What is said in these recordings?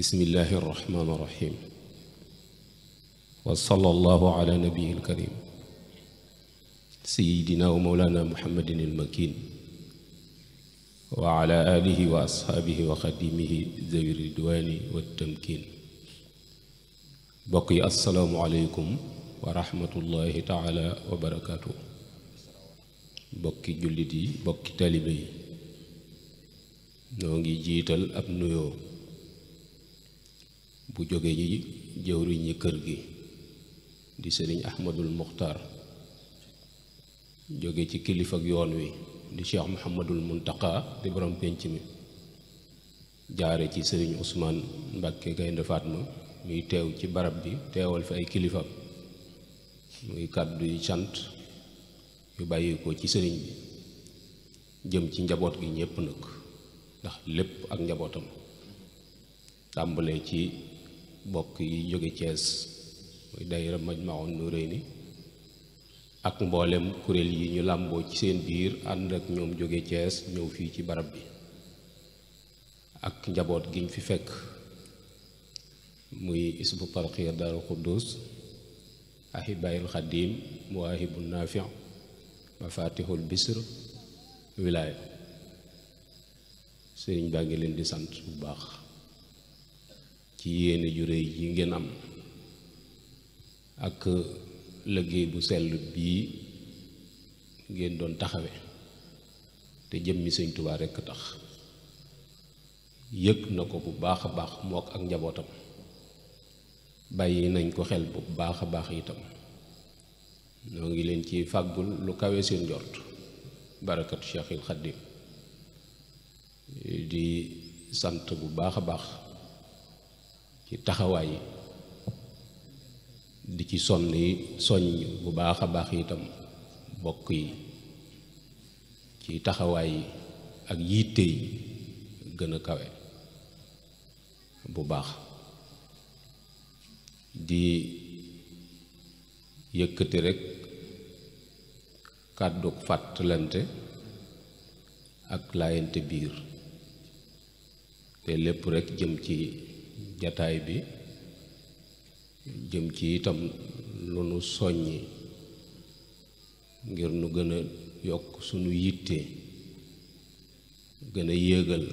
bismillahi irrahmani irrahim wa sallallahu ala nabiyi ilkarim sayidina wa mawlana muhammadin ilmakin wa ala alihi wa ashaabihi wa xadimihi zawi ridwani wa tamkin bokk yi assalaamu aleykum wa rahmatullahi taala wa barakaatu bokki jullit yi bokki talibe yi noo ngi jiital ab nuyoo bu jóge ji jëwriñi kër gi di sëriñ ahmadul muxtaar jóge ci kilifa ak yoon wi di cheikh muhammadul muntaqa di borom pénc mi jaare ci sëriñ usmaan mbàkke gaynde faatma muy teew ci barab bi teewal fi ay kilifa muy kàddu yu sant yu bàyyi ko ci sëriñ bi jëm ci njaboot gi ñépp nag ndax lépp ak njabootam tàmbalee ci bokk yi jóge Cees muy daayira Majmahun Nurayni ak mboolem kuréel yi ñu làmboo ci seen biir ànd ak ñoom jóge Cees ñëw fii ci barab bi ak njaboot giñ fi fekk muy isbu tarqiya Daaru Xuddus ahibaayil xadim muwaahibu naafi mafatihul bisr wilaaya sëriñ baa ngi leen di sant bu baax ci yéene ju réy yi ngeen am ak liggéey bu sell bii ngeen doon taxawe te jëmmi sëñ Tuubaa rekk tax yëg na ko bu baax a baax mook ak njabootam bàyyi nañ ko xel bu baax a baax itam ñoo ngi leen ci fàggul lu kawe seen njort barakatu Cheikhil Xaddim di sant bu baax a baax ci taxawaay yi di ci soññ bu baax a baax itam bokk yi ci taxawaay yi ak yitte yi gën a kawe bu baax di yëkkati rekk kàddu fàttalante ak laayante biir te lépp rekk jëm ci jataay bi jëm ci itam lu nu soññi ngir nu gën a yokk sunu yitte gën a yéegal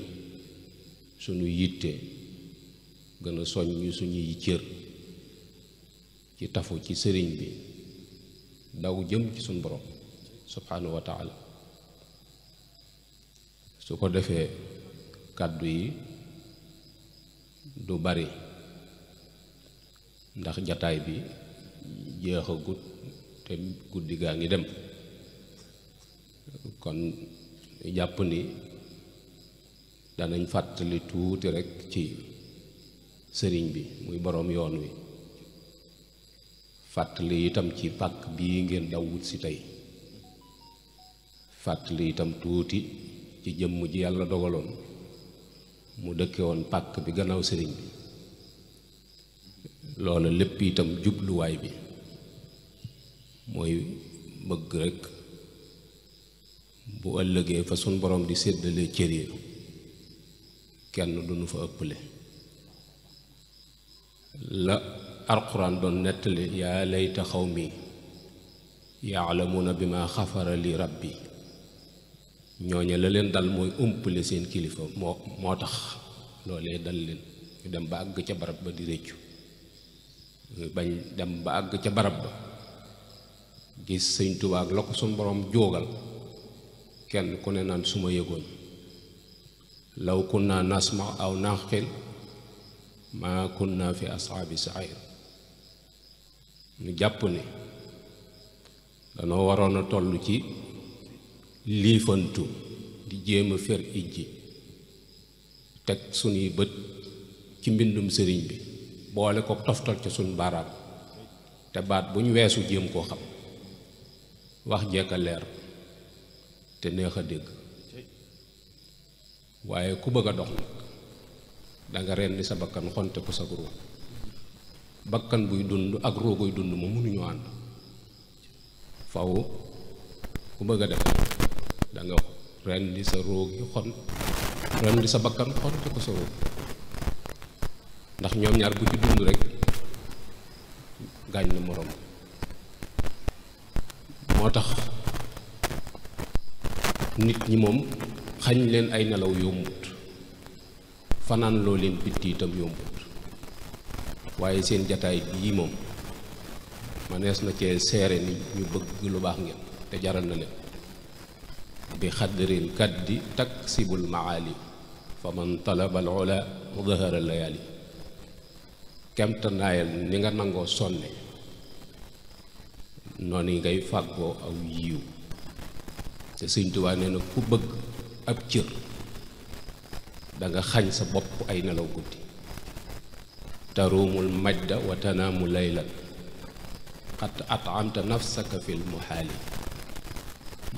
sunu yitte gën a soññ suñuy cër ci tafu ci sëriñ bi daw jëm ci suñu borom subhanahu wa taala su ko defee kàddu yi du bari ndax jataay bi jeexagut te guddi gaa ngi dem kon jàpp ni danañ fàttali tuuti rekk ci sëriñ bi muy boroom yoon wi fàttali itam ci pàkk bii ngeen daw wut si tey fàttali itam tuuti ci jëmm ji yàlla dogaloon mu dëkke woon pàkk bi gannaaw sëriñ bi loola lépp itam jubluwaay bi mooy bëgg rekk bu ëllëgee fa sun borom di séddale cër yi kenn duñu fa ëpple la alxuraan doon nettali yaa layta xawmi yaalamuuna bi ma xafara li rabbi ñooñe la leen dal mooy umpale seen kilifa moo tax loolee dal leen ñu dem ba àgg ca barab ba di réccu bañ dem ba àgg ca barab ba gis sëñ Tuubaa ak la ko suñ boroom jóogal kenn ku ne naan su ma yëgoon law kunna nasma aw naqil ma kunna fi ashaabi sair ñu jàpp ne danoo waroon a toll ci liifantu di jéem a fer ijji teg sunuy bët ci mbindum sëriñ bi boole ko toftal ca suñ baaraam te baat bu ñu weesu jéem koo xam wax jekka leer te neex a dégg waaye ku bëgg a dox nag danga rendi sa bakkan xonte ko sa ruu bakkan buy dund ak ruu guy dund ma mënuñoo ànd faw ku bëgg a def danga rendi sa ruu gi rendi sa bakkan xonte ko sa ruu ndax ñoom ñaar bu ci dund rek gaañ na moroom moo tax nit ñi moom xañ leen ay nelaw yombut fanaan loo leen bitti itam yombut waaye seen jataay bii moom manees na cee seere ni ñu bëgg lu baax ngeen te jaral na leen bi xadril kaddi taksibul maali fa man talaba al ula dahara layali kemta naayal ni nga nangoo sonne noonu ngay fàggoo aw yiw te Sëñ Tuubaa nee na ku bëgg ab cër danga xañ sa bopp ay nelaw guddi taruumul majda wa tanaamu laylan xat atamta nafsaka fil muhaali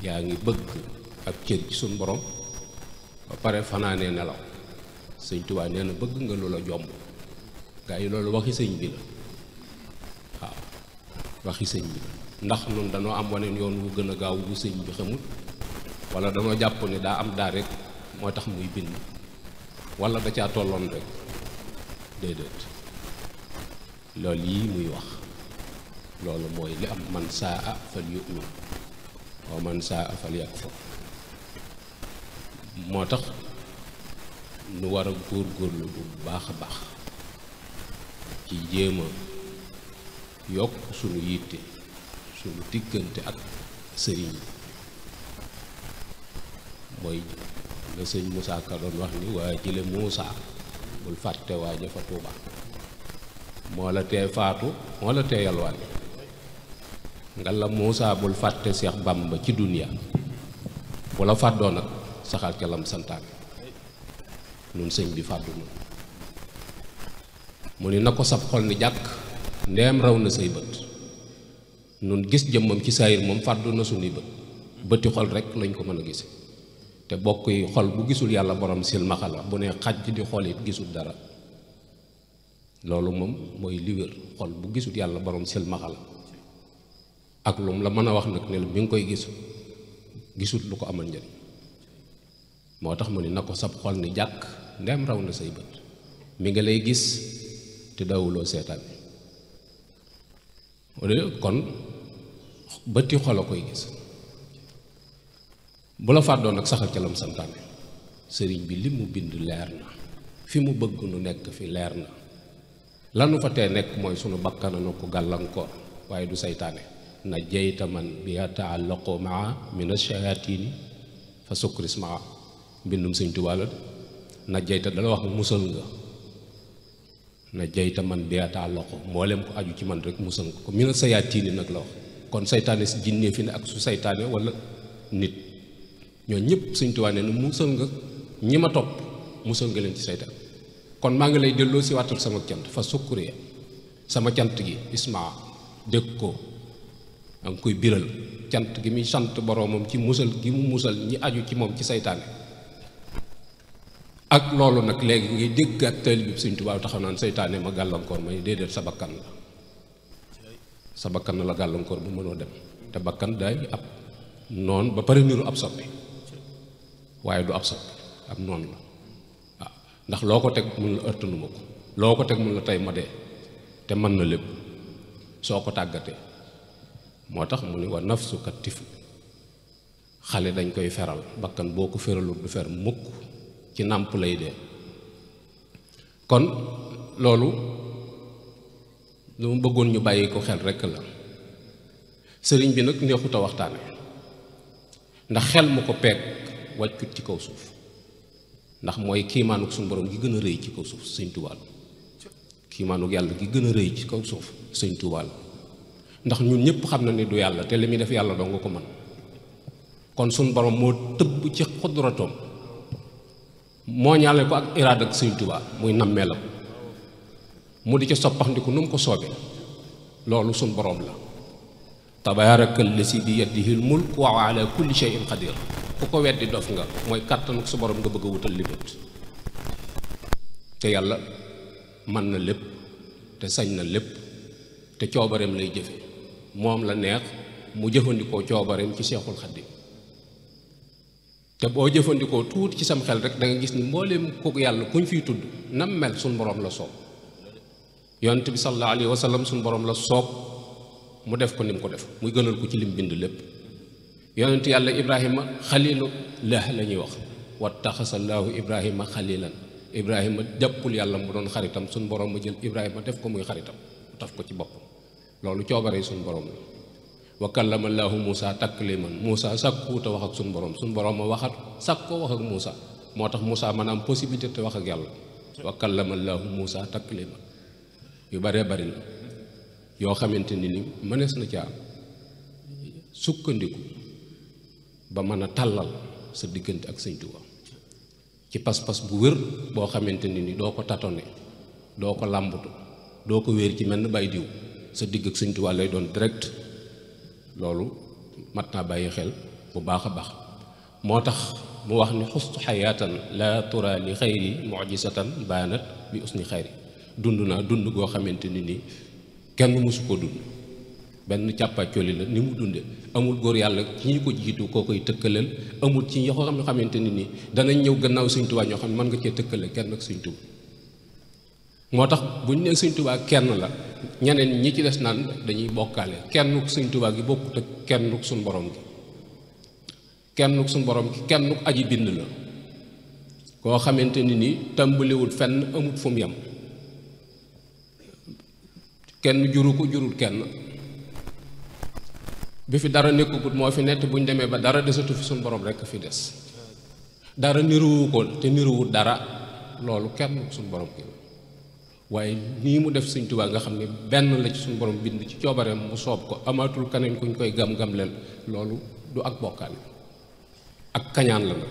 yaa ngi bëgg ab cër ci suñ borom ba pare fanaanee nelaw Sëñ Tuubaa nee na bëgg nga loola jomb gaa yi loolu waxi sëñ bi la waaw waxi sëñ bi la ndax nun dañoo am waneen yoon wu gën a gaaw wu sëñ bi xamul wala dañoo jàpp ni daa am daa rek moo tax muy bind wala da caa tolloon rek déedéet loolu yii muy wax loolu mooy li am man saa fal yu'min wa man saa fal yakfur moo tax nu war a góorgóorlu bu baax a baax ci jéem a yokk sunu yitte sunu diggante ak sëriñ mooy la sëñ Moussa Ka doon wax ni waa jële Moussa bul fàtte waa jafa Tuuba moo la tee faatu moo la tee yalwaan nga la Moussa bul fàtte Seex Bàmba ci duniya bu la fàddoo nag saxal ca lam santaane nun sëñ bi fàddu na mu ni na ko sab xol ni jàkk ndeem raw na say bët nun gis jëmmam ci saayir moom fàddu na suñuy bët bëti xol rek lañ ko mën a gise te bokk yi xol bu gisul yàlla borom silmaxa la bu ne xaj di xol it gisul dara loolu moom mooy li wér xol bu gisul yàlla borom silmaxa la ak lum la mën a wax nag ne mi ngi koy gisut lu ko amal njëriñ moo tax mu ni na ko sab xol ni jàkk ndeem raw na say bët mi nga lay gis te dawuloo seetaan kon bëti xol a koy gis bu la fàddoo nag saxal ca lam santaane sëriñ bi li mu bind leer na fi mu bëgg nu nekk fi leer na lanu fa tee nekk mooy sunu bakkana nu ko gàllankoor waaye du saytaane na jeyta man bi yataallaqu maa min ash-shayaatini fa sukris maa mbindum Sëñ Tuubaa la na jeyta dala wax musal nga na jeyta man bi yataallaqu mboolem ko aju ci man rek musal nga ko min ash-shayaatini nag la wax kon saytaane si jinne fi ne ak su saytaane wala nit ñoo ñëpp Sëñ Tuubaa ne musal nga ñi ma topp musal nga leen ci saytaan kon maa ngi lay delloo si waatal sama cant fa sukkuriya sama cant gi ismaa dégg ko da nga koy biral cant gi muy sant boroomam ci musal gi mu musal ñi aju ci moom ci saytaane ak loolu nag léegi ngay dégg ak taalibe bi Sëñ Tuubaa taxaw naan saytaane ma gàllankoor may déedéet sa bakkan la sa bakkan la gàllankoor bu mënoo dem te bakkan day ab noon ba pare niru ab soppi waaye du ab soppi ab noon la waaw ndax loo ko teg mun la ërtanuma ko loo ko teg mun la tey ma dee te mën na lépp soo ko tàggatee moo tax mu ni wa nafsu ka tifl xale dañ koy feral bakkan boo ko feralul du fer mukk ci nàmp lay dee kon loolu lu mu bëggoon ñu bàyyi ko xel rekk la sëriñ bi nag neexut a waxtaane ndax xel mu ko peeg wàccut ci kaw suuf ndax mooy kiimaanuk suñu borom gi gën a rëy ci kaw suuf Sëñ Tuubaa la kiimaanuk yàlla gi gën a rëy ci kaw suuf Sëñ Tuubaa la ndax ñun ñëpp xam na ni du yàlla te li muy def yàlla doo nga ko mën kon suñu borom moo tëbb ci xudratoom moo ñaale ko ak iraada ak Sëñ Tuubaa muy nammeelam mu di ca soppaxndiku nu mu ko soobee loolu suñu borom la tabaaraka llazi bi yadihil mulk wa ala kulli shay'in qadir ku ko weddi dof nga mooy kàttan ak su borom nga bëgg a wutal limite te yàlla mën na lépp te sañ na lépp te coobareem lay jëfe moom la neex mu jëfandikoo coobareem ci Seexul Xadiim te boo jëfandikoo tuuti ci sam xel rek da nga gis ni mbooleem kooku yàlla kuñ fiy tudd nam mel suñ borom la soob yonent bi sallallahu alayhi wa sallam suñu borom la soob mu def ko ni mu ko def muy gënal ko ci lim bind lépp. yonent yàlla Ibrahima xalilu lah la ñuy wax wattaxasallaahu Ibrahima xalilan. Ibrahima jàppul yàlla mu doon xaritam suñu borom ma jël Ibrahima def ko muy xaritam taf ko ci boppam loolu coobare suñu borom la. wa kallama llaahu Muusaa takliiman Muusaa sàkkuwut a wax ak suñu borom ma waxat sàkk koo wax ak Muusaa moo tax Muusaa mën a am possibilité te wax ak yàlla. wa kallama llaahu Muusaa takliiman yu baree bari la yoo xamante ni mënees na caa sukkandiku ba mën a tàllal sa diggante ak Sëñ Tuubaa ci pas-pas bu wér boo xamante ni doo ko tatone doo ko làmbutu doo ko wéer ci mel ni bay diw sa digg ak Sëñ Tuubaa lay doon direct. loolu mat naa bàyyi xel bu baax a baax moo tax mu wax ni xustu xayaatan laa tura li xayri mujisatan baanat bi usni xayri dund naa dund goo xamante ni kenn mësu ko dund benn càppaacoli la ni mu dunde amul góor yàlla ci ñi ko jiitu koo koy tëkkaleel amul ci ñoo xam ne xamante ni danañ ñëw gannaaw Sëñ Tuubaa ñoo xam ne mën nga cee tëkkale kenn ak Sëñ Tuubaa moo tax bu ñu nee Sëñ Tuubaa kenn la ñeneen ñi ci des naan dañuy bokkaale kennuk Sëñ Tuubaa gi bokkut ak kennuk suñ borom gi kennuk suñ borom gi kennuk aji bind la koo xamante ni tàmbaliwul fenn amut fu mu yem kenn juru ko jurul kenn bi fi dara nekkugut moo fi nett bu ñu demee ba dara desatu fi suñ borom rekk fi des dara niruwu ko te niruwut dara loolu kennuk suñ borom gi waaye nii mu def Sëñ Tuubaa nga xam ne benn la ci suñu borom bind ci coobareem mu soob ko amaatul keneen kuñ koy gam-gam leen loolu du ak bokkaale ak kañaan la nag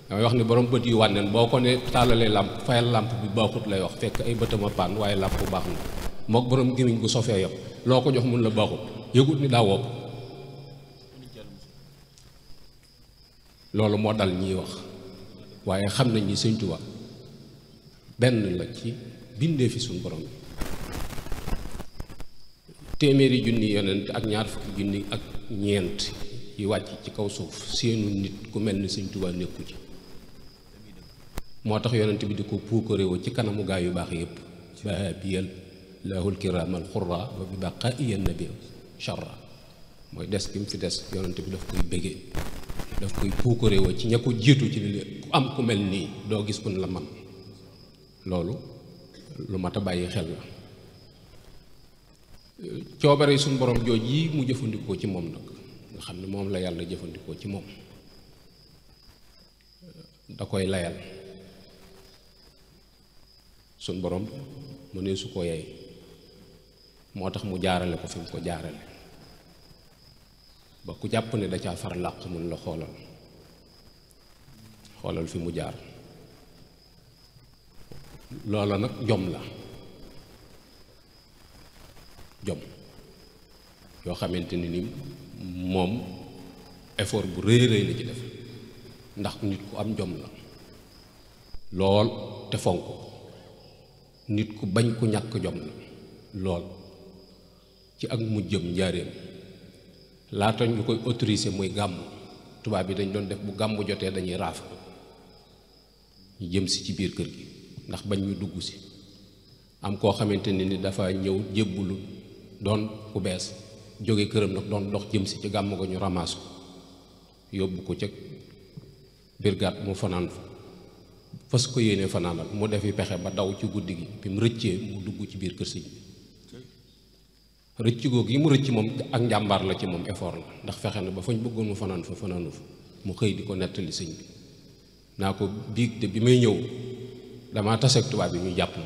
damay wax ni borom bët yu wànneen boo ko ne taalalee làmp fayal làmp bi baaxut lay wax fekk ay bëtama paan waaye làmp bu baax na mook borom gémmiñ gu sofee yam loo ko jox mun la baaxut yëgut ni daa wopp loolu moo dal ñiy wax waaye xam nañ ni Sëñ Tuubaa benn la ci bindee fi suñu borom téeméeri junni yonent ak ñaar fukki junni ak ñeent yi wàcc ci kaw suuf seenu nit ku mel ni Sëñ Tuubaa nekku ci moo tax yonent bi di ko puukaréewoo ci kanamu gaa yu baax yépp bahabiyal lahul kiraamal xurra wa bi baqaiyan nabi charra mooy des gi mu fi des yonent bi daf koy bëggee daf koy puukaréewoo ci ña ko jiitu ci li ku am ku mel nii doo gis ku ne la man loolu lu mat a bàyyi xel la coobare suñu borom jooj yi mu jëfandikoo ci moom nag nga xam ne moom la yàlla jëfandikoo ci moom da koy layal suñu borom mu ne su ko yey moo tax mu jaarale ko fi mu ko jaarale ba ku jàpp ne da caa far làq mun la xoolal fi mu jaar loola nag jom la jom yoo xamante ni moom effort bu rëy rëy la ci def ndax nit ku am jom la lool te fonk nit ku bañ ku ñàkk jom la lool ci ak mujjëm njaareem laata ñu koy autoriser muy gàmmu tubaab bi dañ doon def bu gàmmu jotee dañuy raaf ñu jëm si ci biir kër gi ndax bañ ñu dugg si am koo xamante ni dafa ñëw jébbulu doon ku bees jóge këram nag doon dox jëm si ci gàmmu ga ñu ramaas ko yóbbu ko ca brigade mu fanaan fa fas ko yéene fanaanal mu defi pexe ba daw ci guddi gi bi mu rëccee mu dugg ci biir kër sëñ bi rëcc googu yi mu rëcc moom ak njàmbaar la ci moom effort la ndax fexe na ba fañ bëggoon mu fanaan fa fanaanu fa mu xëy di ko nettali sëñ bi naa ko biig de bi may ñëw damaa taseeg tubaab bi ñu jàpp ma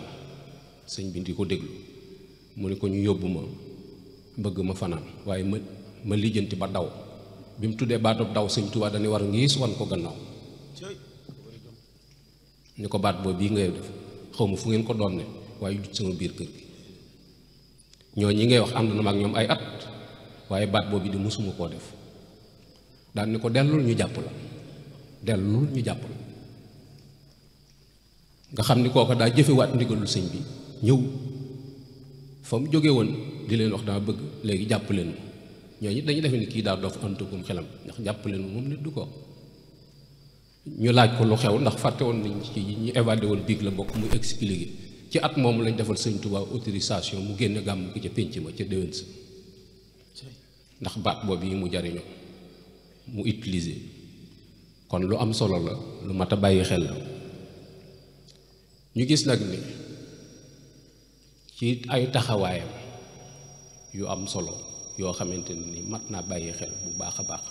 sëñ bi di ko déglu mu ne ko ñu yóbbu ma bëgg ma fanaan waaye ma lijjanti ba daw bi mu tuddee baatub daw sëñ tubaab dañuy war ngiis wan ko gannaaw ni ko baat boobu bii ngay def xaw ma fu ngeen ko doon ne waaye jut sama biir kër gi ñoo ñi ngay wax ànd na ma ak ñoom ay at waaye baat boobu di mësuma koo def daan ni ko dellul ñu jàpp la dellul ñu jàpp la nga xam ni kooka daa jëfewaat ndigalul sëñ bi ñëw fa mu jóge woon di leen wax dama bëgg léegi jàpp leen ma ñooñu dañuy defe ni kii daal doof antugum xelam ndax jàpp leen moom nit du ko ñu laaj ko lu xew ndax fàtte woon nañ ci ñu évalué woon biig la bokk muy expliqué ci at moomu lañ defal sëñ Tuubaa autorisation mu génne gàmm gi ca pénc ma ca déwén sa ndax baat boobu yi mu jariñoo mu utiliser. kon lu am solo la lu mat a bàyyi xel la ñu gis nag ni ci ay taxawaayam yu am solo yoo xamante ni mat naa bàyyi xel bu baax a baax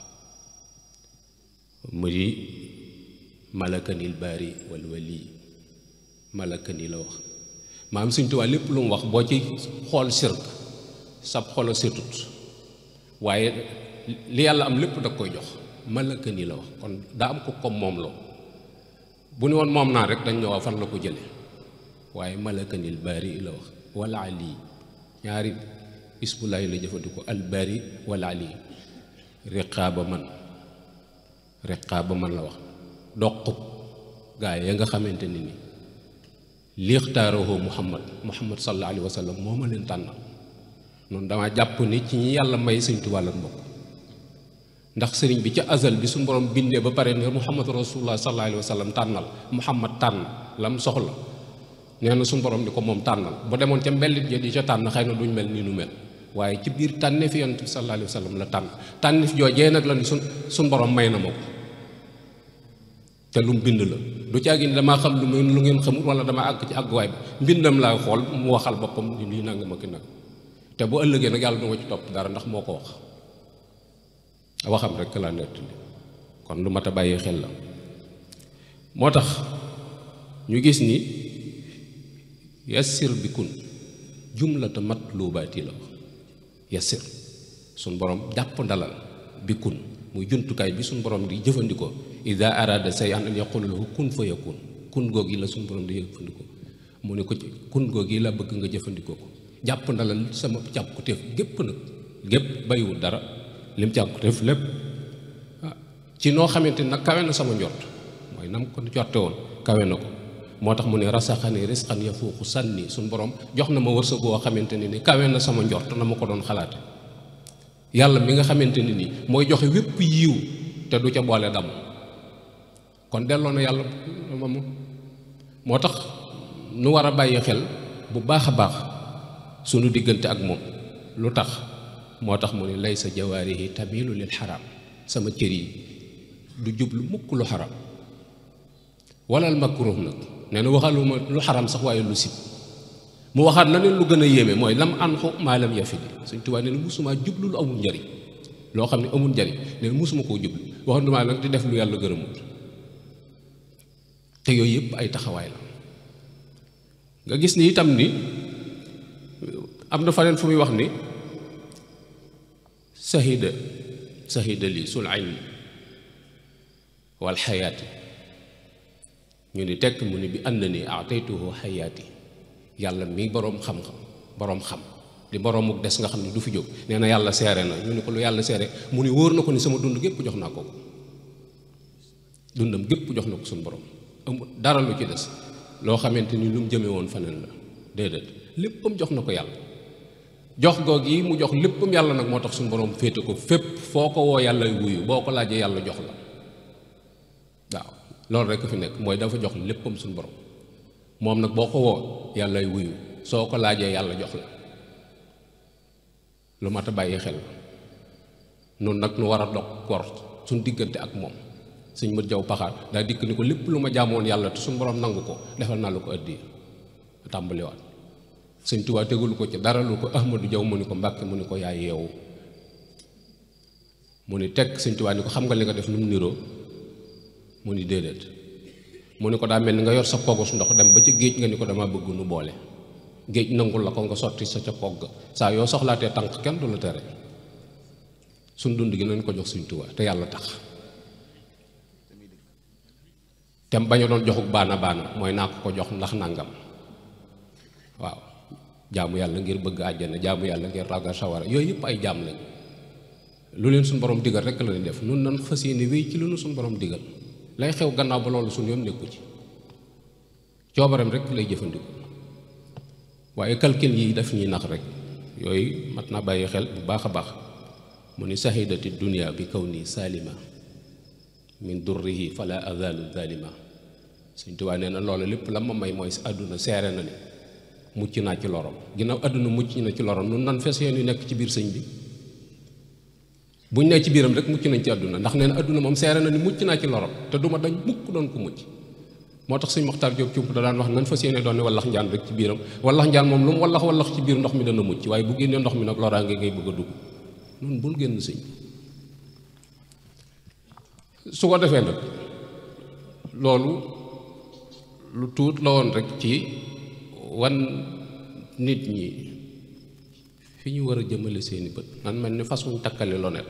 mu di malakanil baari wal wali malakani la wax maam Sëñ Tuubaa lépp lu mu wax boo ci xool sirk sab xolo setut waaye li yàlla am lépp da koy jox malakani la wax kon daa am ko comme moom loo bu ni woon moom naa rek dañ ñëw fan la ko jële waaye malakanil baari la wax wala ali ñaari isbulaay la jëfandikoo al baari wala ali riqaaba man la wax doq gaa ya nga xamante ni lixtaaroo muhammad sallallahu alayhi wa sallam moo ma leen tànnal noonu dama jàpp ni ci ñi yàlla may Sëñ Tuubaa la mbokk ndax sëriñ bi ca azal bi suñu borom bindee ba pare ne muhammad rasulullah sallallahu alayhi wa sallam tànnal muhammad tànn lam soxla nee na suñu borom di ko moom tànnal bu demoon ca mbellit ja di ca tànn xëy na duñ mel ni nu mel waaye ci biir tànneef yonent bi sallallahu alayhi wa sallam la tànn tànneef joojee nag la ni suñ borom may na ma ko te lu mu bind la du caagi ni damaa xam lu ngeen xamul wala dama àgg ci àgguwaay bi mbindam laa xool mu waxal boppam ni lii nanga ma ki nag te bu ëllëgee nag yàlla du ma ci topp dara ndax moo ko wax waxam rek laa nett kon lu mat a bàyyi xel la moo tax ñu gis ni yassir bi kun jumlata matlubaati la wax yassir suñ borom jàpp ndalal bi kun muy jumtukaay bi suñ borom di jëfandikoo ida arada say an yaqulu lahu kun fa yakun kun goog yi la suñ borom di jëfandikoo mu ne ko ci kun goog yi la bëgg nga jëfandikoo ko jàpp ndalal sama càkkutéef gépp nag gépp bayiwul dara lim càkkutéef lépp ci noo xamante nag kawe na sama njort mooy nam ko jorte woon kawe na ko moo tax mu ne rasaxani risqan yafuuqu sànni suñ borom jox na ma wërsëg woo xamante ne ni kawe na sama njort na ma ko doon xalaate yàlla mi nga xamante ne ni mooy joxe wépp yiw te du ca boole dam kon delloo na yàlla moom moo tax nu war a bàyyi xel bu baax a baax sunu diggante ak moom lu tax moo tax mu ne laysa jawaarihi tamilu lil xaraam sama cër yi du jublu mukk lu xaraam walal makruh nag nee na waxaluma lu xaraam sax waaye lu sib mu waxaat na ne lu gën a yéeme mooy lam anxu maalam yafidi Sëñ Tuubaa nee na musuma jublu lu amul njariñ loo xam ne amul njariñ nee na musuma koo jublu waxandumaa nag di def lu yàlla gërëmut te yooyu yëpp ay taxawaay la nga gis ni itam ni am na faneen fu muy wax ni sahida li sul ilmi wal xayaati ñu ni tekk mu ni bi ànd ni ataytuhu xayaati yàlla mi boroom xam-xam boroom xam di boroomu des nga xam ne du fi jóg nee na yàlla seere na ñu ni ko lu yàlla seere mu ni wóor na ko ni sama dund gépp jox naa ko dundam gépp jox na ko suñu borom amul dara lu ci des loo xamante ni lu mu jëme woon faneen la déedéet léppam jox na ko yàlla jox goog yi mu jox léppam yàlla nag moo tax suñu borom féete ko fépp foo ko woo yàlla wuyu boo ko laajee yàlla jox la waaw loolu rek fi nekk mooy dafa jox léppam suñu borom moom nag boo ko woo yàlla wuyu soo ko laajee yàlla jox la lu mat a bàyyi xel noonu nag nu war a dog gor suñ diggante ak moom suñ mët jaw paxaar daa dikk ni ko lépp lu ma jaamoon yàlla te suñu borom nangu ko defal naa la ko addi tàmbaliwaat Sëñ Tuubaa tegul ko ci dara lu ko Ahmadu Jaw mu ni ko Mbàkke mu ni ko yaay yeewu mu ni teg Sëñ Tuubaa ni ko xam nga li nga def nu mu niroo mu ni déedéet mu ni ko daa mel ni nga yor sa pogos ndox dem ba ci géej nga ni ko dama bëgg nu boole géej nangul la ko nga sotti sa ca pogg saa yoo soxlaatee tànk kenn du la tere suñ dund gi nañ ko jox Sëñ Tuubaa te yàlla tax tem bañ a doon joxuk baana mooy naa ko jox ndax nangam waaw jaamu yàlla ngir bëgg àjjana jaamu yàlla ngir ragal sawara yooyu yëpp ay jaam lañ lu leen suñu borom digal rek la ñuy def nun nan fas yéene wéy ci lu nu suñu borom digal lay xew gannaaw ba loolu suñu yoon nekku ci coobareem rek lay jëfandikoo waaye calcul yi daf ñuy nax rek yooyu mat naa bàyyi xel bu baax a baax mu ni sahidati dunya bi kaw nii salima min durrihi fala azalu zalima Sëñ Tuubaa nee na loolu lépp la ma may mooy àdduna seere na ni mucc naa ci lorom ginnaaw àdduna mucc na ci lorom nun nan fes yéen yu nekk ci biir sëñ bi buñ ne ci biiram rek mucc nañ ci àdduna ndax nee na àdduna moom seere na ni mucc naa ci lorom te duma dañ mukk doon ko mucc moo tax sëñ Moxtaar Jóob Cump da daan wax nan fas yéene doon ne wallax njaan rek ci biiram wallax njaan moom lu mu wallax ci biir ndox mi dana mucc waaye bu génnee ndox mi nag loraange ngay bëgg a dugg noonu bul génn sëñ su ko defee nag loolu lu tuut la woon rek ci wan nit ñi fi ñu war a jëmale seeni bët nan mel ni fas wuñ takkalee lonet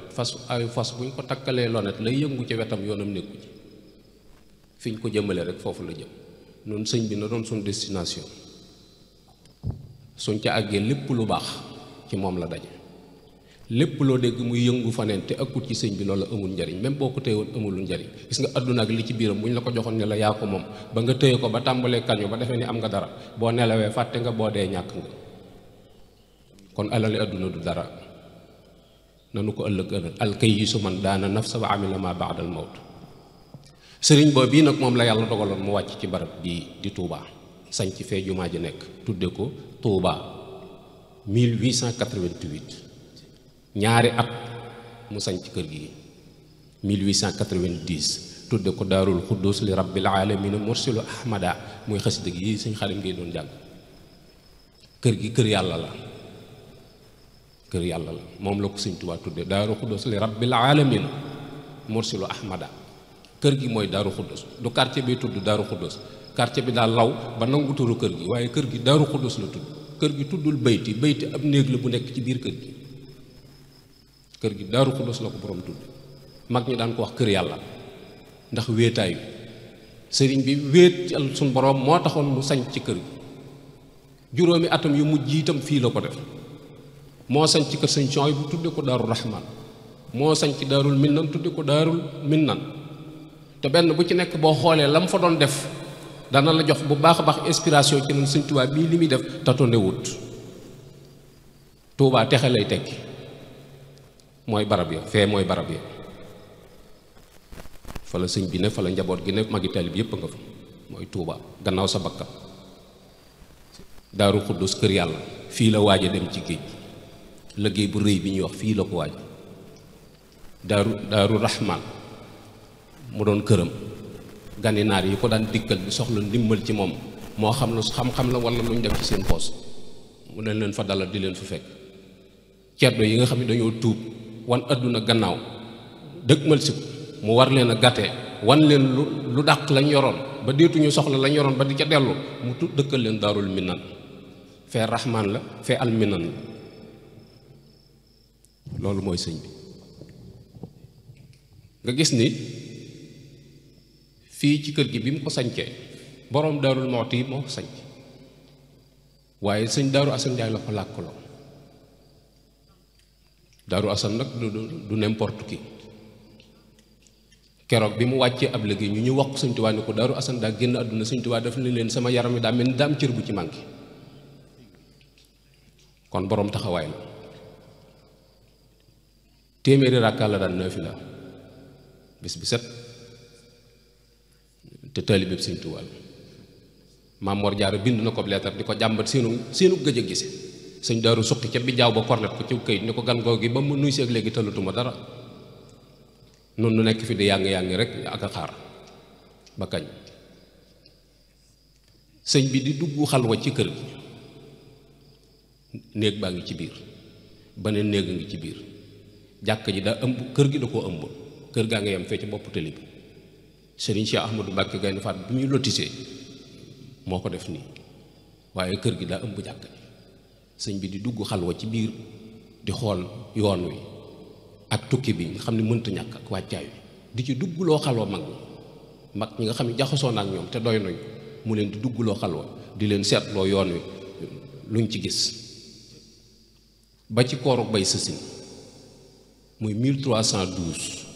fas buñ ko takkalee lonet lay yëngu ci wetam yoonam nekku ci fi ñu ko jëmale rek foofu la jëm noonu sëñ bi na doon suñ destination suñ ca àggee lépp lu baax ci moom la daje lépp loo dégg muy yëngu faneen te ëkkut ci sëñ bi loolu amul njariñ même boo ko téyewoon amulul njariñ gis nga àdduna ak li ci biiram bu ñu la ko joxoon ne la yaa ko moom ba nga téye ko ba tàmbalee kañu ba defee ni am nga dara boo nelawee fàtte nga boo dee ñàkk nga kon alali àdduna du dara nanu ko ëllëg alkayisu man daana nafsa wa amila ma ba'dal mawt sëriñ boobu bii nag moom la yàlla dogaloon mu wàcc ci barab bii di Touba sañ ci fee jumaa ji nekk tudde ko Touba 1888 ñaari at mu sañ ci kër gi 1890 tudde ko daarul xuddus li rabbil alamin mursilu ahmada muy xasida gi yi sëñ Xaadim ngay doon jàng kër gi kër yàlla la moom la ko sëñ Tuubaa tudde daarul xuddus li rabbil alamin mursilu ahmada kër gi mooy daaru xuddus du quartier bi tudd daaru xuddus quartier bi daal law ba nangu turu kër gi waaye kër gi daaru xuddus la tudd kër gi tuddul bayti ab néeg la bu nekk ci biir kër gi daaru xuddus la ko borom tudd mag ñi daan ko wax kër yàlla ndax wéetaay bi sëriñ bi wéetal suñ borom moo taxoon mu sañ ci kër gi juróomi atam yu mujj itam fii la ko def moo sañ ci kër sëñ Suhaybu bu tudde ko daaru rahman moo sañ ci daarul minnan tudde ko daarul minnan te benn bu ci nekk boo xoolee la mu fa doon def dana la jox bu baax a baax inspiration ci nan sëñ Tuubaa bii li muy def tatonde wut Tuubaa texe lay tekki mooy barab ya fee mooy barab ya fa la sëñ bi ne fa la njaboot gi ne magi taalib yépp nga fa mooy Tuubaa gannaaw sa bakkan daaru xuddus kër yàlla fii la waaj a dem ci géej liggéey bu rëy bi ñuy wax fii la ko waaj daaru rahman mu doon këram gani naar yi ko daan dikkal bi soxla ndimbal ci moom moo xam lu xam-xam la wala lu ñu def ci seen poos mu ne leen fa dalal di leen fa fekk ceddo yi nga xam ne dañoo tuub wan àdduna gannaaw dëgmal si mu war leen a gàtte wan leen lu dàq lañ yoroon ba deetuñu soxla lañ yoroon ba di ca dellu mu dëkkal leen daarul minan fee rahman la fee al minan la loolu mooy sëñ bi nga gis ni fii ci kër gi bi mu ko sañcee boroom daarul Muxti yi moo ko sañc waaye sëñ daaru Asan Njaay la ko làkkaloo daaru Asan nag du n'importe qui keroog bi mu wàccee ab liggéey ñu wax sëñ Tuubaa ni ko daaru Asan daa génn àdduna sëñ Tuubaa daf ne leen sama yaram wi daa mel ni daa am cër bu ci manqué kon boroom taxawaay la téeméeri ràkkaa la daan naafila bis bi set te taalibe bi sëñ Tuubaa Maam Mor Jaara bind na ko leetar di ko jàmbat seenu gëj a gise sëñ daaru suqi ca bi jaaw ba kornet ko ci këyit ni ko gan goo gi ba mu nuy seeg léegi tëlatuma dara noonu nu nekk fi di yàng-yàng rek ak a xaar ba kañ sëñ bi di dugg xalwa ci kër gi néeg baa ngi ci biir beneen néeg a ngi ci biir jàkk ji daa ëmb kër gi da koo ëmb kër gaa ngi yem fee ci bopp tëli bi Sëriñ Cheikh Ahmadou Mbacke Gaynde Fatma bi muy lotissé moo ko def nii waaye kër gi daa ëmb jàkk ji sëñ bi di dugg xalwa ci biir di xool yoon wi ak tukki bi nga xam ne mënta ñàkk ak wàccaay wi di ci duggloo xalwa mag ñi nga xam ne jaxasoo na ak ñoom te doy nañ mu leen di duggloo xalwa di leen seetloo yoon wi luñ ci gis ba ci kooru bay sësin muy 1312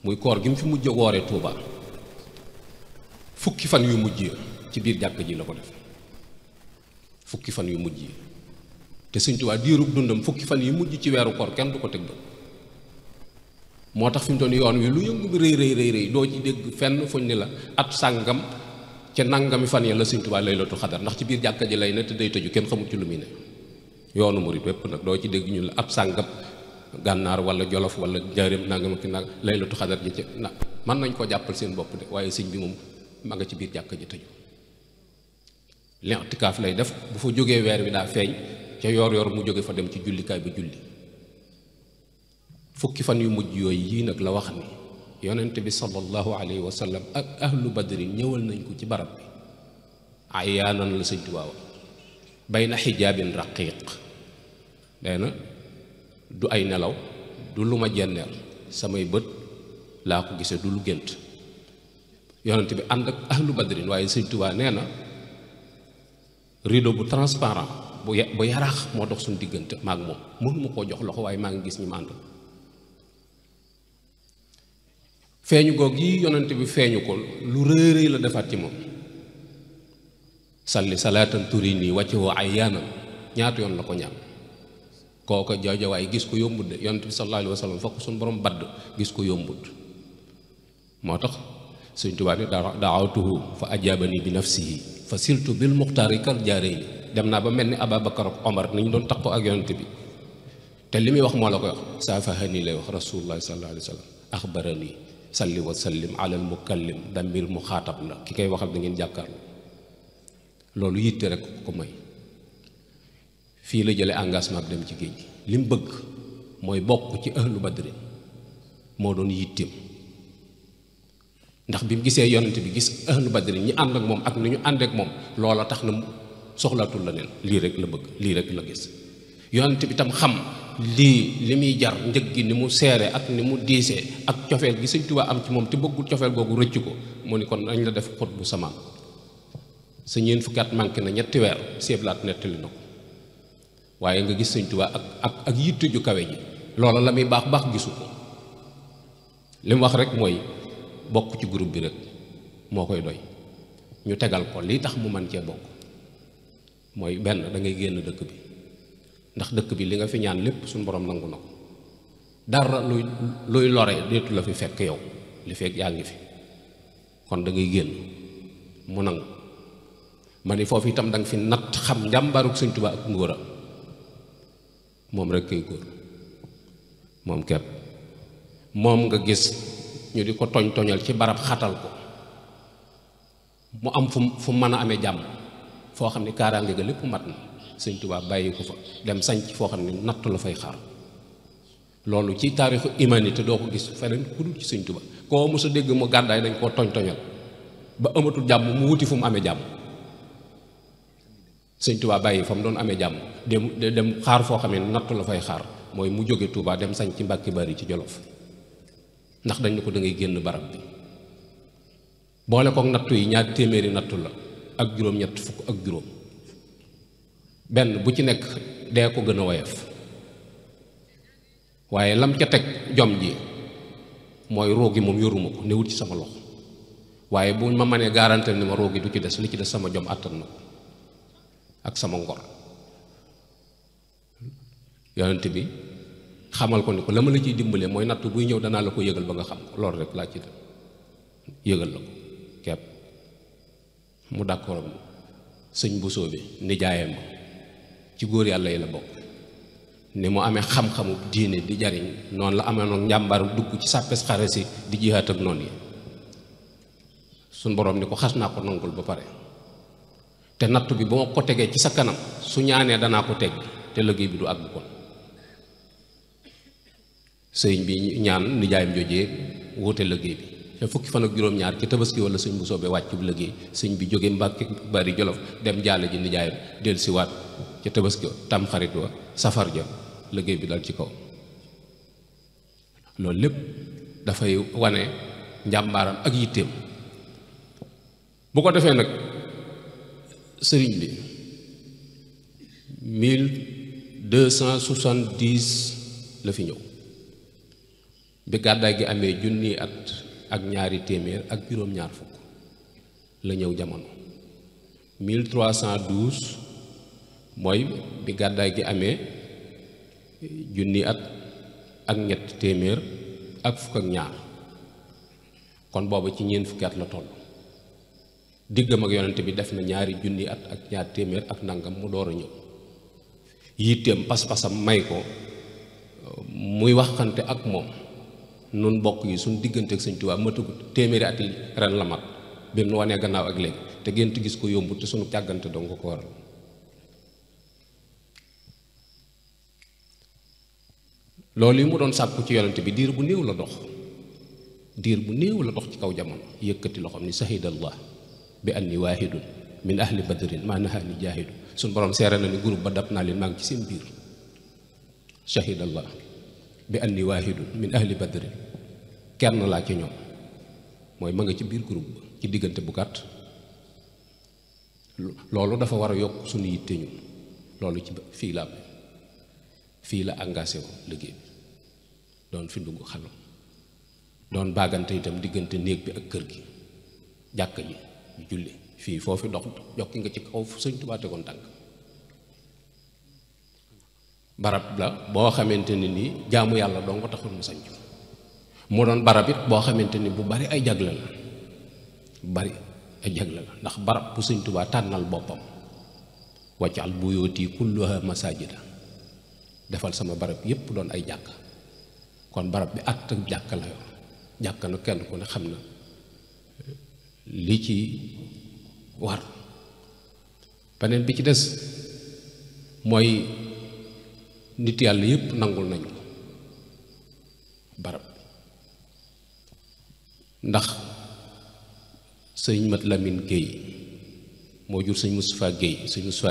muy koor gi mu fi mujj woore Touba fukki fan yu mujj yi ci biir jàkk ji la ko def fukki fan yu mujj yi te Sëñ Tuubaa diirub dundam fukki fan yu mujj ci weeru koor kenn du ko teg ba moo tax fi mu toll yoon wi lu yëngu bi rëy doo ci dégg fenn fuñ ni la at sàngam ca nangami fan ya la Sëñ Tuubaa laylatul xadar ndax ci biir jàkka ji lay ne te day tëju kenn xamul ci lu muy ne. yoonu murit wépp nag doo ci dégg ñu la ab sàngam gànnaar wala jolof wala njaareem nangam ak nag laylatul xadar ji ci na mën nañ koo jàppal seen bopp de waaye sëñ bi moom ma nga ci biir jàkka ji tëju. l'intikaaf lay def bu fa jógee weer wi daa feeñ ca yor mu jóge fa dem ci jullikaay ba julli. fukki fan yu mujj yooyu yii nag la wax ni yonent bi sallallahu alayhi wa sallam ak ahlu badrin ñëwal nañ ko ci barab bi ayaanan la Sëñ Tuubaa bayna xijaabin raqiiq nee na du ay nelaw du lu ma jenneer samay bët laa ko gisee du lu gént yonent bi ànd ak ahlu badrin waaye Sëñ Tuubaa nee na rideau bu transparent bu yaraax moo dox suñu diggante maag moom mënuma koo jox loxo waaye maa ngi gis ñi ma àndal. feeñu goog yi yonent bi feeñu ko lu rëy la defaat ci moom salli salaatan turini wàcce woo ay yaanam ñaata yoon la ko ñaan kooka joojawaay gis ko yombut de yonent bi sallallahu alayhi wa sallam fokk suñu borom badd gis ko yombut moo tax Sëñ Tuubaa ni daawtuhu fa ajaabani bi nafsihi fa siltu bil muxtaari kal jaarayni dem naa ba mel ni Ababakar ak Omar ni ñu doon takkoo ak yonent bi te li muy wax moo la koy wax saafahani lay wax rasulullah sallallahu alayhi wa sallam axbarani salli wa sallim ala al mukallim damir mu xaatab la ki koy waxal da ngeen jàkkaarloo loolu yitte rek ko may fii la jële engagement bi dem ci géej gi li mu bëgg mooy bokk ci ahlu badrin moo doon yitteem ndax bi mu gisee yonent bi gis ahlu badrin ñi ànd ak moom ak ni ñu ànd ak moom loola tax na soxlaatul la neen lii rek la bëgg lii rek la gis yonent bi tam xam li muy jar njëg gi ni mu seere ak ni mu diisee ak cofeel gi Sëñ Tuubaa am ci moom te bëggul cofeel googu rëcc ko mu ni kon dañ la def xut bu samaan sa ñeent fukki at manqué na ñetti weer seeblaat nettali na ko waaye nga gis Sëñ Tuubaa ak yitte ju kawe ji loola la muy baax baax gisu ko li mu wax rek mooy bokk ci groupe bi rek moo koy doy ñu tegal ko lii tax mu man cee bokk mooy benn da ngay génn dëkk bi ndax dëkk bi li nga fi ñaan lépp suñu borom nangu na ko dara luy lore deetu la fi fekk yow li fekk yaa ngi fi kon da ngay génn mu nangu ma ni foofu itam da nga fi natt xam njàmbaarug Sëñ Tuubaa ak ngóora moom rek kay góor moom kepp moom nga gis ñu di ko toñal ci barab xatal ko mu am fu mën a amee jàmm foo xam ne kaaraange ga lépp mat na Sëñ Tuubaa bàyyi ko fa dem sanc foo xam ne natt la fay xaar loolu ci taarixu humanité doo ko gis feneen ku dul ci Sëñ Tuubaa koo mos a dégg mu gàddaay dañ koo toñal ba amatul jàmm mu wuti fu mu amee jàmm Sëñ Tuubaa bàyyi fa mu doon amee jàmm dem xaar foo xam ne natt la fay xaar mooy mu jóge Tuubaa dem sanc ci Mbàkke Bari ci Jolof ndax dañ ne ko da ngay génn barab bi boole kook nattu yi ñaari téeméeri nattu la ak juróom-ñett fukk ak juróom benn bu ci nekk dee ko gën a woyof waaye lam ca teg jom ji mooy roogi moom yoruma ko newut ci sama loxo waaye bu ma mënee garantel ni ma roogi du ci des li ci des sama jom àttan na ko ak sama ngor yonent bi xamal ko ni ko la ma la ciy dimbalee mooy natt buy ñëw danaa la ko yëgal ba nga xam ko loolu rek laa ci def yëgal la ko kepp mu d'accord sëñ Bousso bi nijaayam ci góor yàlla yi la bokk ni mu amee xam-xamu diine di jariñ noonu la amee noonu njàmbaar dugg ci sàppes xare si di jihaat ak noonu yi suñ boroom ni ko xas naa ko nangul ba pare te natt bi ba ma ko tegee ci sa kanam su ñaanee danaa ko teg te liggéey bi du àgg kon sëriñ bi ñaan nijaayam jojee wuute liggéey bi te fukki fan ak juróom-ñaar ci tabaski wala sëñ bu soobee wàcc bu liggéey sëñ bi jóge Mbàkke Bari Jolof dem jaale ji nijaayam del si waat ca tabaski tam xarit wa safar ja liggéey bi dal ci kaw loolu lépp dafay wane njàmbaaram ak yitteem bu ko defee nag sëriñ bi 1270 la fi ñëw bi gàddaay gi amee junni at ak ñaari téeméer ak juróom-ñaar fukk la ñëw jamono 1312 mooy bi gàddaay gi amee junni at ak ñett téeméer ak fukk ak ñaar kon booba ci ñeent fukki at la toll diggam ak yonent bi def na ñaari junni at ak ñaar téeméer ak nangam mu door a ñëw yitteem pas-pasam may ko muy waxante ak moom nun bokk yi suñ diggante ak Sëñ Tuubaa matagut téeméeri at yi ren la mat bi nu wanee gannaaw ak léegi te gént gis ko yombu te sunu càggante dong ko waral loolu yi mu doon sàkku ci yonent bi diir bu néew la dox ci kaw jamono yëkkati loxoom ni sahidallah bi anni waahidun min ahli badrin maa nahaani jaahidu suñ borom seere na ni groupe ba dab naa leen maa ngi ci seen biir shahidallah bi anni waahidun min ahli badrin kenn laa ci ñoom mooy ma nga ci biir groupe ba ci diggante bu gàtt loolu dafa war a yokk suñu yitte ñu loolu ci fii la engagé ko liggéey bi doon fi ndugg xalam doon baagante itam diggante néeg bi ak kër gi jàkka ji ñu julli fii foofu dox jokki nga ci kaw Sëñ Tuubaa tegoon tànk barab la boo xamante ne nii jaamu yàlla doo nga taxul mu sañc mu doon barab it boo xamante ni bu bari ay jagle la ndax barab bu Sëñ Tuubaa tànnal boppam waccal buyooti kulluha masajida defal sama barab yépp doon ay jàkk kon barab bi at ak jàkk la yor jàkk na kenn ku ne xam na li ci war beneen bi ci des mooy nit yàlla yépp nangul nañu ko barab ndax sëñ Mat Lamin Géey moo jur sëñ Moustapha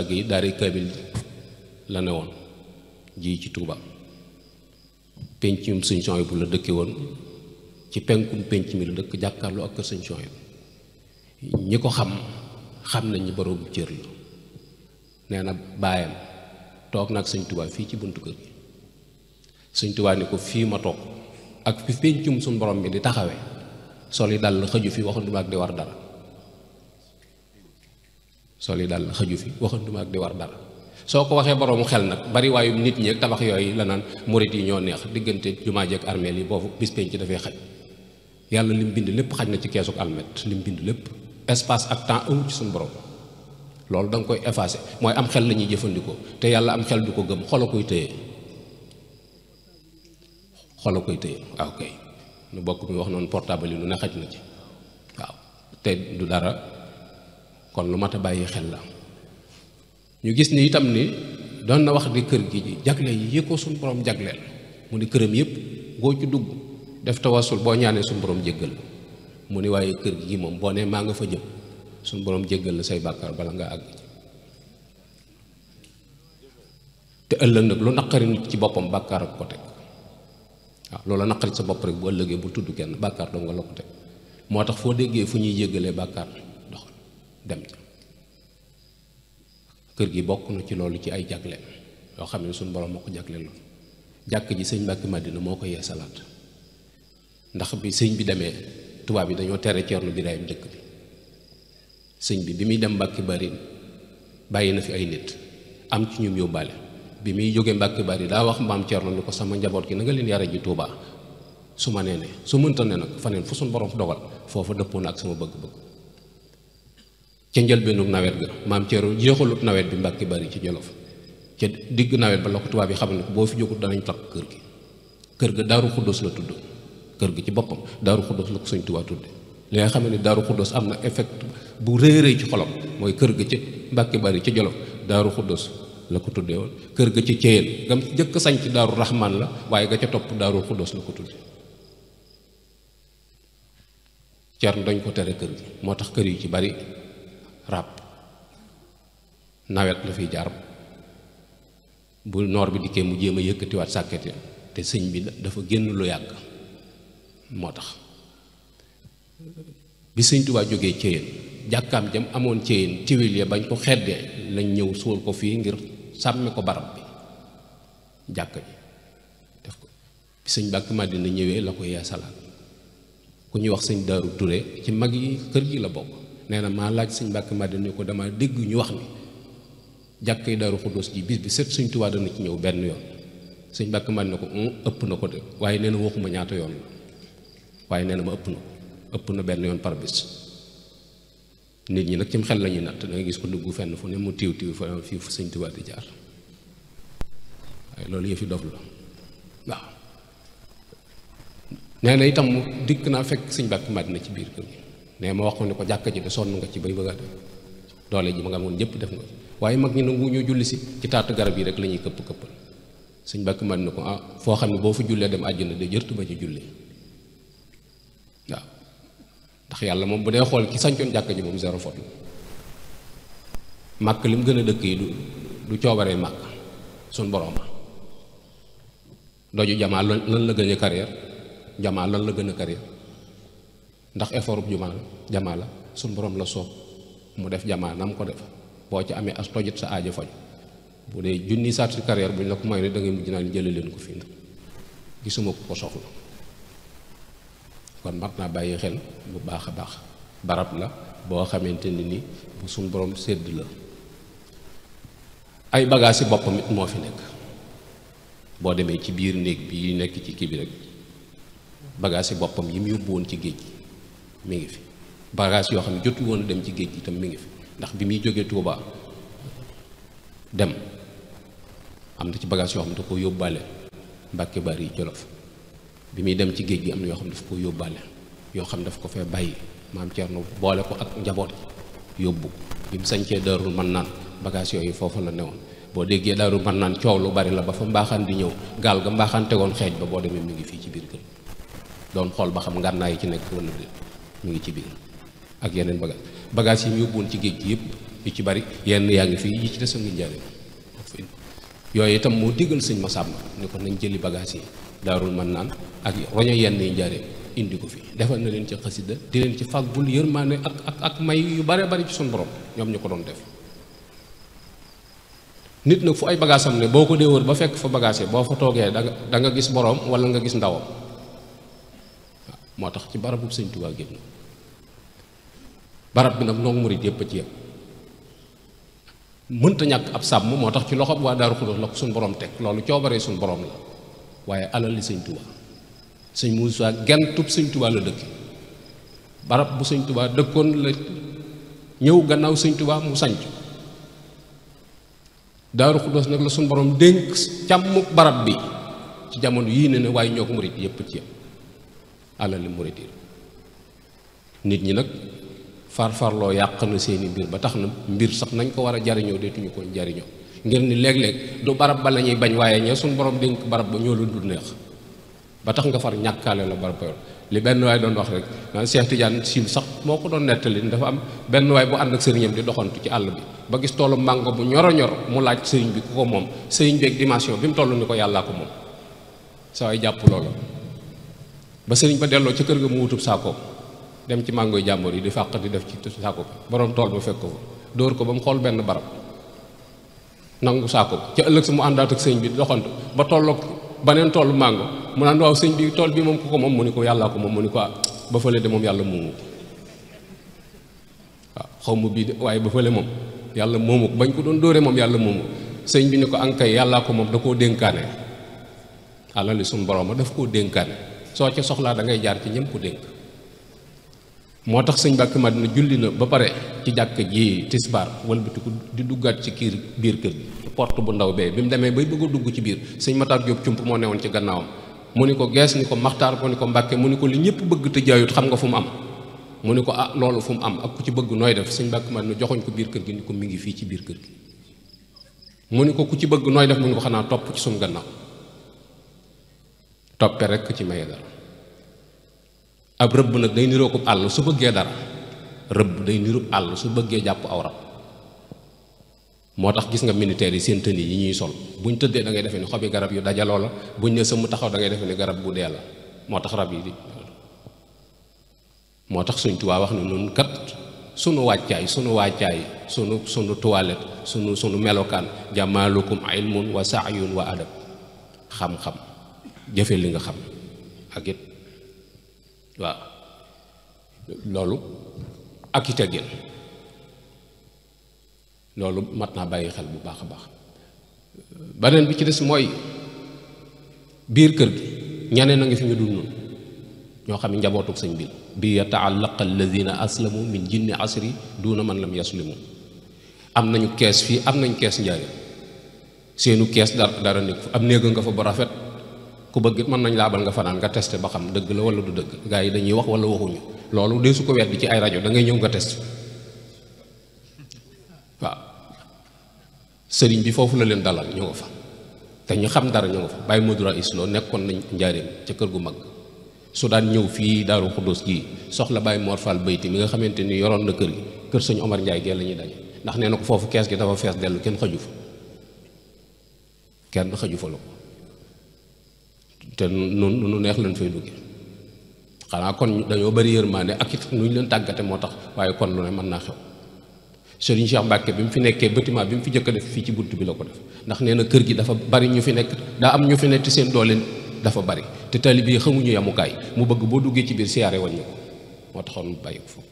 Géey daara kaamil la ne woon ji ci Tuuba pencum sëñ Suhaybu bu la dëkke woon ci penkum penc mi la dëkk jàkkaarloo ak kër sëñ Suhaybu ñi ko xam nañ ñi boroomu cër la nee na baayam toog nag sëñ Tuubaa fii ci buntu kër gi sëñ Tuubaa ni ko fii ma toog ak fi pencum suñ borom bi di taxawee sol yi dal la xëju fi waxanduma ak di war dara soo ko waxee boroomu xel nag bari waayu nit ñi ak tabax yooyu la naan murit yi ñoo neex diggante jumaa ji ak armeel yi boobu bis penc dafay xaj yàlla lim bind lépp xaj na ci keesuk almet lim bind lépp espace ak temps amul ci suñu borom loolu da nga koy effacé mooy am xel la ñuy jëfandikoo te yàlla am xel du ko gëm xol a koy téye waaw kay nu bokk mi wax noonu portable yi nu ne xaj na ci waaw te du dara kon lu mat a bàyyi xel la ñu gis ni itam ni doon na wax di kër gi jagle yi ko suñu borom jagleel mu ni këram yëpp boo ci dugg def tawasul boo ñaanee suñu borom jéggal mu ni waaye kër gi moom boo nee maa nga fa jëm suñu borom jéggal la say bàkkaar bala nga àgg te ëllëg nag lu naqari nit ci boppam bàkkaar ak ko teg waaw loola naqari sa bopp rek bu ëllëgee bu tudd kenn bàkkaar doo nga la ko teg moo tax foo déggee fu ñuy jéggalee bàkkaar doxal dem ca kër gi bokk na ci loolu ci ay jagleen yoo xam ne suñu borom moo ko jagleel loolu jàkk ji sëñ Mbàkke Madina moo ko yee salaat ndax bi sëñ bi demee tubaab bi dañoo tere Ceerno Birahim dëkk bi sëñ bi muy dem Mbàkke Bari bàyyi na fi ay nit am ci ñum yóbbaale bi muy jógee Mbàkke Bari daa wax maam Ceerno ni ko sama njaboot gi na nga leen yare ji Tuubaa su ma nee ne su mënta ne nag faneen fu suñu borom dogal foofu dëppoo na ak sama bëgg-bëgg ca njëlbeenu nawet ga maam Ceerno jeexalut nawet bi Mbàkke Bari ci Jolof ca digg nawet ba la ko tubaab yi xam ne boo fi jógut danañ takk kër ga Daaru Xuddoos la tudd kër gi ci boppam Daaru Xuddoos la ko Sëñ Tuubaa tudde li nga xam ne Daaru Xuddoos am na effet bu rëy ci xolam mooy kër ga ca Mbàkke Bari ca Jolof Daaru Xuddoos la ko tuddee woon kër ga ci Ceyeen gam jëkk sañ ci Daaru Raxmaan la waaye ga ca topp Daaru Xuddoos la ko tudde Ceerno dañ ko tere kër gi moo tax kër yi ci bari ràbb nawet la fiy jaar bu noor bi dikkee mu jéem a yëkkatiwaat sàkket ya te sëñ bi dafa génn lu yàgg moo tax bi Sëñ Tuubaa jógee Ceyeen jàkkaam jam amoon Ceyeen tiwil ya bañ ko xeddee lañ ñëw suul ko fii ngir sàmme ko barab bi jàkk ji def ko bi sëñ Mbàkke Madina ñëwee la ko yeesalaat ku ñuy wax sëñ Daaru Ture ci mag yi kër gi la bokk nee na maa laaj sëñ Mbàkke Madina ni ko dama dégg ñu wax ni jàkkay Daaru Xuddoos ji bis bi set Sëñ Tuubaa dana ci ñëw benn yoon sëñ Mbàkke Madina ko ëpp na ko de waaye nee na waxuma ñaata yoon la waaye nee na ma ëpp na benn yoon par bis nit ñi nag cim xel la ñuy natt da nga gis ko dugg fenn fu ne mu tiiw fa fii fu Sëñ Tuubaa di jaar waaye loolu yëfi dof la waaw. nee na itam mu dikk naa fekk Sëñ Mbàkke Madina ci biir kër gi nee ma wax ko ne ko jàkka ji de sonn nga ci bay bëgg a def doole ji ma nga amoon ñëpp def nga waaye mag ñi nangu ñoo julli si ci taatu garab yi rek la ñuy këpp-këppal. Sëñ Mbàkke Madina ko foo xam ne boo fa jullee dem àjjana de jërtu ba ci julli waaw ndax yàlla moom bu dee xool ki sañcoon jàkka ji moom zéro faute la. màkk li mu gën a dëkk yi du coobaree màkk suñ borom doju jamaa lan la gën a carrière jamaa lan la gën a carrière ndax effort bu jamaa la suñ borom la soob mu def jamaa nam ko def boo ci amee as tojit sa aajo faj bu dee junni saat si carrière bu ñu la ko may ne da ngay mujj naa jële leen ko fii nag gisuma ko soxla kon mat naa bàyyi xel bu baax a baax barab la boo xamante ni bu suñ borom sédd la ay bagages ci boppam it moo fi nekk boo demee ci biir néeg bi nekk ci kii bi rek bagages ci boppam yi mu yóbbu woon ci géej gi mi ngi fi bagages yoo xam ne jotul woon dem ci géej gi itam mi ngi fi ndax bi muy jógee Touba dem am na ci bagages yoo xam ne da ko yóbbaale Mbàkke Bari yi Jolof bi muy dem ci géej gi am na yoo xam ne daf ko yóbbaale yoo xam ne daf ko fee bàyyi maam Thierno boole ko ak njaboot yóbbu bi mu sañcee Daarul Mannaan bagages yooyu foofu la newoon boo déggee Daarul Mannaan coow lu bari la ba fa mbaaxaan di ñëw gaal ga mbaaxaan tegoon xeej ba boo demee mi ngi fii ci biir kër doon xool ba xam ngànnaay yi ci nekk wala déet mi ngi ci biir ak yeneen bagages yi mu yóbbuwoon ci géej gi yëpp yu ci bari yenn yaa ngi fii yi ci des a ngi njariñ yooyu itam moo digal Sëñ Masamba ni ko nañ jëli bagages yi Daarul Mannaan ak roño yenn yi njariñ indi ko fi defal na leen ci xasida di leen ci fàggul yërmaane ak may yu bare bari ci suñu borom ñoom ñu ko doon def nit nag fu ay bagaasam ne boo ko dee wër ba fekk fa bagaase boo fa toogee da nga gis boroom wala nga gis ndawam moo tax ci barabu Sëñ Tuubaa génn barab bi nag noonu murit yépp a ci yem mënta ñàkk ab sàmm moo tax ci loxob waa Daaru Xudoos la ko suñu borom teg loolu coobaree suñu borom la waaye alal li Sëñ Tuubaa Sëñ Muusaa gentub Sëñ Tuubaa la dëkk barab bu Sëñ Tuubaa dëkkoon la ñëw gannaaw Sëñ Tuubaa mu sanc Daaru Xudoos nag la suñu borom dénk càmm barab bi ci jamono yii ne waaye ñoo ko murit yépp ci yem alal li murit yi nit ñi nag farfarloo yàq na seeni mbir ba tax na mbir sax nañ ko war a jariñoo deetuñu ko jariñoo ngir ni léeg-léeg du barab ba la ñuy bañ waaye ña suñu borom dénk barab ba ñoo la du neex ba tax nga far ñàkkaale la barab ba li benn waay doon wax rek naan Cheikh Tidiane Sil sax moo ko doon nettali dafa am benn waay bu ànd ak sëriñam di doxantu ci àll bi ba gis toolu màngo bu ñoro ñor mu laaj sëriñ bi ku ko moom sëriñ bi ak dimension bi mu toll ni ko yàllaa ko moom sa waay jàpp loolu ba sëriñ ba delloo ca kër ga mu wutub saako dem ci màngoy jàmbur yi di fàq di def ci saako bi borom tool ba fekk ko fa dóor ko ba mu xool benn barab nangu saako bi ca ëllëg sa mu àndaat ak sëriñ bi di doxantu ba tolloog baneen toolu màngo mu naan waaw sëñ bi tool bi moom ku ko moom mu ni ko yàllaa ko moom mu ni ko ba fële de moom yàlla moomu waaw xaw ma bii de waaye ba fële moom yàlla moomu ko bañ ko doon dóore moom yàlla moomu sëñ bi ni ko ankay yàllaa ko moom da koo dénkaane alali suñu borom daf koo dénkaane soo ca soxlaa da ngay jaar ci ñëm ko dénk moo tax Sëñ Mbàkke Madina julli na ba pare ci jàkk ji tisbaar walbatiku di duggaat ci biir kër gi porte bu ndaw bee bi mu demee bay bëgg a dugg ci biir sëñ Matar Jóob cump moo newoon ci gannaawam mu ni ko gees ni ko Maxtaar mu ni ko Mbàkke mu ni ko li ñëpp bëgg te jaayut xam nga fu mu am mu ni ko loolu fu mu am ak ku ci bëgg nooy def Sëñ Mbàkke Madina joxoñ ko biir kër gi ni ko mi ngi fii ci biir kër gi mu ni ko ku ci bëgg nooy def mu ni ko xanaa topp ci suñu gannaaw toppe rek ci maye dara ab rëbb nag day niroo ko àll su bëggee dara rëbb day niru àll su bëggee jàpp aw rab moo tax gis nga militaires yi seen tenue yi ñuy sol buñ tëddee da ngay defee ni xobi garab yu dajaloo la buñ ne sëmm taxaw da ngay defee ni garab bu dee la moo tax rab yi di moo tax Sëñ Tuubaa wax ne nun kat sunu wàccaay sunu toilette sunu melokaan jamaalukum ilmun wa saayun wa adab xam-xam jëfe li nga xam ak it waaw loolu ak i teggin loolu mat naa bàyyi xel bu baax a baax beneen bi ci des mooy biir kër gi ñeneen a ngi fi ñu dul noonu ñoo xam ne njabootuk sëñ bi yata'allaqa alladina aslamu min jinni asri duna man lam yaslimu. am nañu kees fii am nañ kees njaay seenu kees dara nekk am néeg nga fa bu rafet ku bëgg mën nañ laabal nga fanaan nga testé ba xam dëgg la wala du dëgg gaa yi dañuy wax wala waxuñu loolu dee su ko weddi ci ay rajo da ngay ñëw nga testé waaw sëriñ bi foofu la leen dalal ñu nga fa te ñu xam dara ñu nga fa bàyyi Modou Rais Lo nekkoon nañ njaareem ca kër gu mag su daan ñëw fii Daaru Xuddoos gii soxla Baye Mor Fall Bayti mi nga xamante ni yoroon na kër gi kër sëñ Omar Ndiaye gee la ñuy daje ndax nee na ko foofu kees gi dafa fees dellu kenn xaju fa kenn xaju fa la ko te nu neex leen fay dugge xanaa kon dañoo bari yërmaande ak it nu ñu leen tàggate moo tax waaye kon lu ne mën naa xew Serigne Cheikh Mbacke bi mu fi nekkee bâtiment bi mu fi jëkk a def fii ci bunt bi la ko def ndax nee na kër gi dafa bari ñu fi nekk daa am ñu fi nekk seen doole dafa bari te taalibe yi xamuñu yamukaay mu bëgg boo duggee ci biir siyaare wàññi ko moo taxoon mu bàyyi ko foofu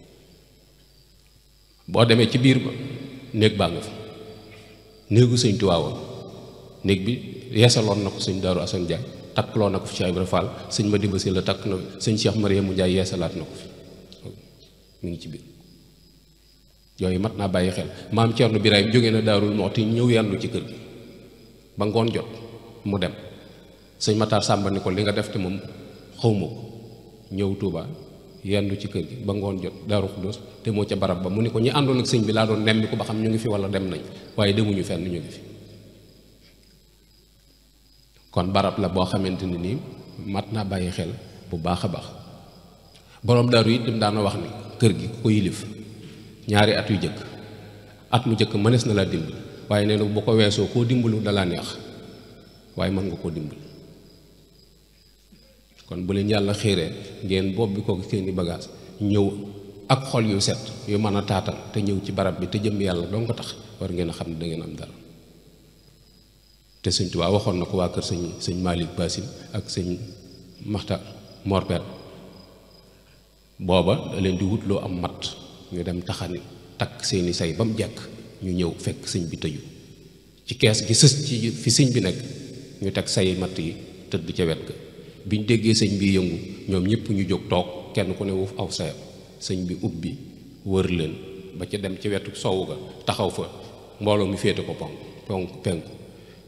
boo demee ci biir ba néeg baa nga fa néegu sëñ Tuubaa woon néeg bi yeesaloon na ko sëñ Daaru Asan Njaay takkloo na ko fi Cheikh Ibra Fall sëñ Madiba Sylla takk na sëñ Cheikh Mariamu Njaay yeesalaat na ko fi mu ngi ci biir yooyu mat naa bàyyi xel maam Cerno Birahim jógee na Daarul Muxti ñëw yandu ci kër gi ba ngoon jot mu dem sëñ Matar Sàmba ni ko li nga def te moom xawma ko ñëw Tuubaa yendu ci kër gi ba ngoon jot Daaru Xuddoos te moo ca barab ba mu ni ko ñi àndoon ak sëñ bi laa doon nemmi ko ba xam ñu ngi fi wala dem nañ waaye demuñu fenn ñu ngi fi kon barab la boo xamante ne nii mat naa bàyyi xel bu baax a baax borom daaru it dem daana wax ni kër gi ku ko yilif ñaari at yu jëkk at mu jëkk mënees na laa dimbali waaye nee na bu ko weesoo koo dimbalu dalaa neex waaye mën nga koo dimbali kon bu leen yàlla xiiree ngeen bopp bi ko seeni bagage ñëw ak xol yu set yu mën a taatal te ñëw ci barab bi te jëm yàlla doo nga tax war ngeen a xam ne da ngeen am dara te sëñ Tuubaa waxoon na ko waa kër sëñ Malick Basin ak sëñ Maxtar Morpet booba da leen di wutloo am mat ñu dem taxani takk seeni say ba mu jekk ñu ñëw fekk sëñ bi tëju ci kees gi sës ci fi sëñ bi nekk ñu teg say matt yi tëdd ca wet ga biñ déggee sëñ bi yëngu ñoom ñëpp ñu jóg toog kenn ku ne wuuf aw sayam sëñ bi ubbi wër leen ba ca dem ci wetu sowu ga taxaw fa mbooloo mi féete ko penku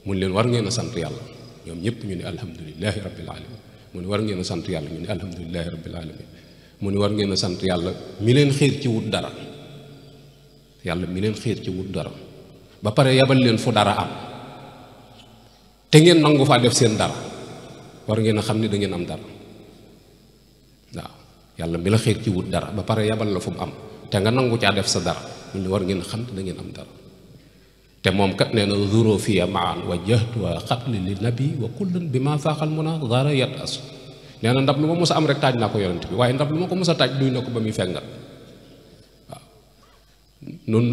mun leen war ngeen a sant yàlla ñoom ñëpp ñu ne alhamdulilahi rabbil alamin mu ne war ngeen a sant yàlla ñu ne alhamdulilahi rabbil alamin mu ne war ngeen a sant yàlla mi leen xiir ci wut dara yàlla mi leen xiir ci wut dara ba pare yabal leen fu dara am te ngeen nangu faa def seen dara war ngeen a xam ne da ngeen am dara waaw yàlla mi la xiir ci wut dara ba pare yabal la fu mu am te nga nangu caa def sa dara mu ne war ngeen a xam ne da ngeen am dara te moom kat nee na zuro fiya maan wa jahtu wa xatli li nabi wa kullan bi ma faaxal mun a dara yat as nee na ndab lu ma mos a am rek taaj naa ko yonent bi waaye ndab lu ma ko mos a taaj duy na ko ba muy fengal waaw nun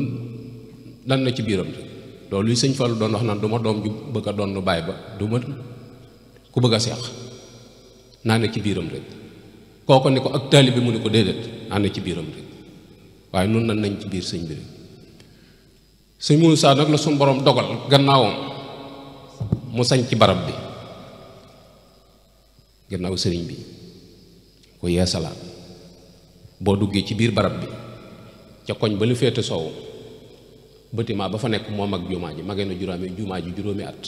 dan na ci biiram de loolu yi sëñ Fallu doon wax naan du ma doom ju bëgg a doon nu baay ba du ma ku bëgg a seex naa ne ci biiram rek kooko ni ko ak taali bi mu ne ko déedéet naa ne ci biiram rek waaye nun nan nañ ci biir sëñ bi rek sëñ Muusaa nag la suñu borom dogal gannaawam mu sañ ci barab bi gannaaw sëriñ bi ko yeesalaat boo duggee ci biir barab bi ca koñ ba lu féete soowu bâtiment ba fa nekk moom ak jumaa ji magee na juróomi at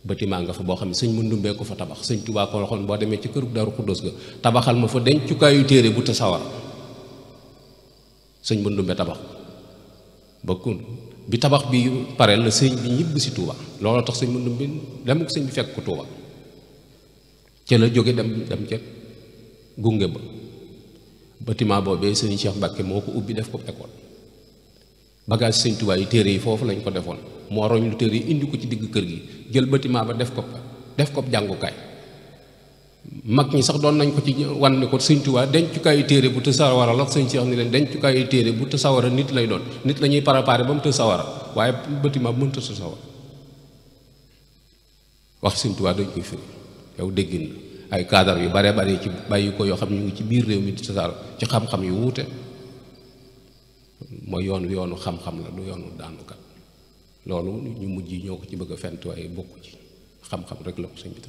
bâtiment nga fa boo xam ne sëñ Mandumbee ko fa tabax sëñ Tuubaa ko waxoon boo demee ci këru Daaru Xuddoos ga tabaxal ma fa dencukaayu téere bu te sawar sëñ Mandumbee tabax ba bi tabax bi pare la sëñ bi ñibb si Tuubaa looloo tax sëñ Mandumbee dem ko sëñ bi fekk ko Tuubaa ca la jóge dem ca gunge ba bâtiment boobee sëñ Cheikh Mbacke moo ko ubbi def ko école bagage sëñ Tuubaa yi téere yi foofu lañ ko defoon moo roñ lu téere yi indi ko ci digg kër gi jël bâtiment ba def ko jàngukaay mag ñi sax doon nañ ko ci wan ni ko sëñ Tuubaa dencukaayu téere bu të sawara la sëñ Cheikh ni leen dencukaayu téere bu të sawara nit lay doon nit la ñuy préparé ba mu të sawara waaye bâtiment bu mënta të sawara wax sëñ Tuubaa dañ koy firi yow déggin la ay cadre yu bare bare ci bàyyi ko yoo xam ñu ngi ci biir réew mi di tasaaro ci xam-xam yu wuute mooy yoon wi yoonu xam-xam la du yoonu daanukat loolu ñu mujj yi ñoo ko ci bëgg a fent waaye bokku ci xam-xam rek la ko sëñ bi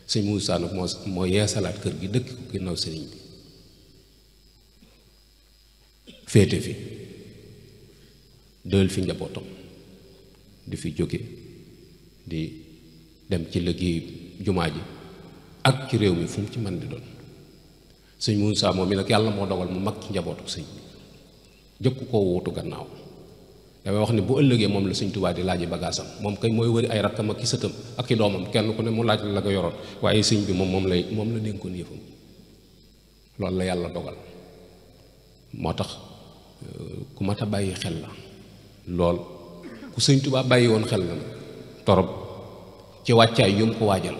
sëñ Moussa nag moo yeesalaat kër gi dëkk ko ginnaaw sëriñ bi féete fi dël fi njabootam di fi jóge di dem ci liggéey jumaa ji ak ci réew mi fu mu ci mën di doon sëñ Moussa moom mi nag yàlla moo dogal mu mag ci njabootu sëñ bi jëkk koo wuutu gannaaw damay wax ne bu ëllëgee moom la sëñ Tuubaa di laaji bagaasam moom kay mooy wëri ay rakkam ak ki sëtam ak ki doomam kenn ku ne mu laaj la nga yoroon waaye sëñ bi moom la dénkoon yëfam loolu la yàlla dogal moo tax ku mat a bàyyi xel la lool ku sëñ Tuubaa bàyyi woon xel la torop ci wàccaay yu mu ko waajal